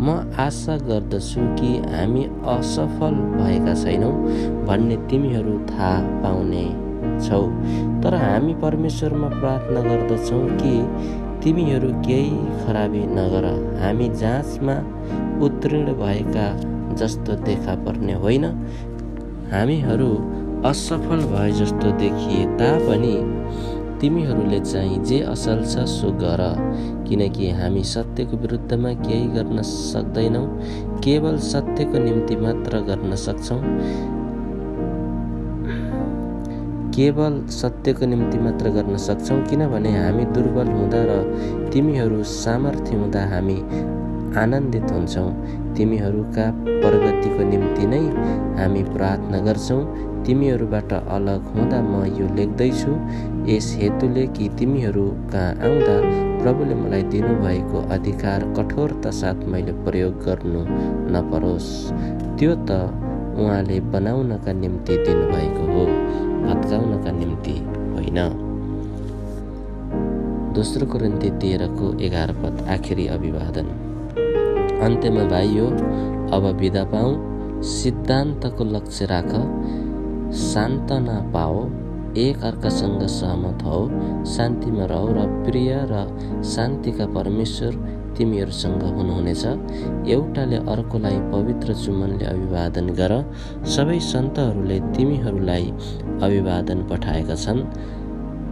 म आशा गर्दछु कि हामी असफल भएका छैनौँ भन्ने तिमीहरू थाहा पाउने छौ। तर हामी परमेश्वरमा प्रार्थना गर्दछौँ कि तिमीहरू केही खराबी नगर। हामी जाँचमा उत्तीर्ण भएका जस्तो देखा पर्ने होइन, हामीहरू असफल भए जस्तो देखिए तापनि तिमीहरूले चाहिँ जे असल छ सो गर, किनकि हामी सत्यको विरुद्धमा केही गर्न सक्दैनौँ, केवल सत्यको निम्ति मात्र गर्न सक्छौँ। किनभने हामी दुर्बल हुँदा र तिमीहरू सामर्थ्य हुँदा हामी आनन्दित हुन्छौँ। तिमीहरूका प्रगतिको निम्ति नै हामी प्रार्थना गर्छौँ। तिमीहरूबाट अलग हुँदा म यो लेख्दैछु, यस हेतुले कि तिमीहरू कहाँ आउँदा प्रभुले मलाई दिनुभएको अधिकार कठोरता साथ मैले प्रयोग गर्नु नपरोस्। त्यो त उहाँले बनाउनका निम्ति दिनुभएको हो, भत्काउनका निम्ति होइन। दोस्रो कोरिन्थी 13:11 आखिरी अभिवादन। अन्त्यमा भाइयो, अब बिदा पाऊ, सिद्धान्तको लक्ष्य राख, सान्त्वना पाओ, एक अर्कासँग सहमत हौ, शान्तिमा रह र प्रिय र शान्तिका परमेश्वर तिमीहरूसँग हुनुहुनेछ। एउटाले अर्कोलाई पवित्र चुम्बनले अभिवादन गर। सबै सन्तहरूले तिमीहरूलाई अभिवादन पठाएका छन्।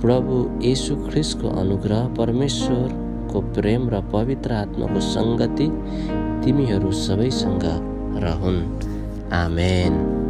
प्रभु येशू ख्रीष्टको अनुग्रह, परमेश्वरको प्रेम र पवित्र आत्माको सङ्गति तिमीहरू सबैसँग रहुन्। आमेन।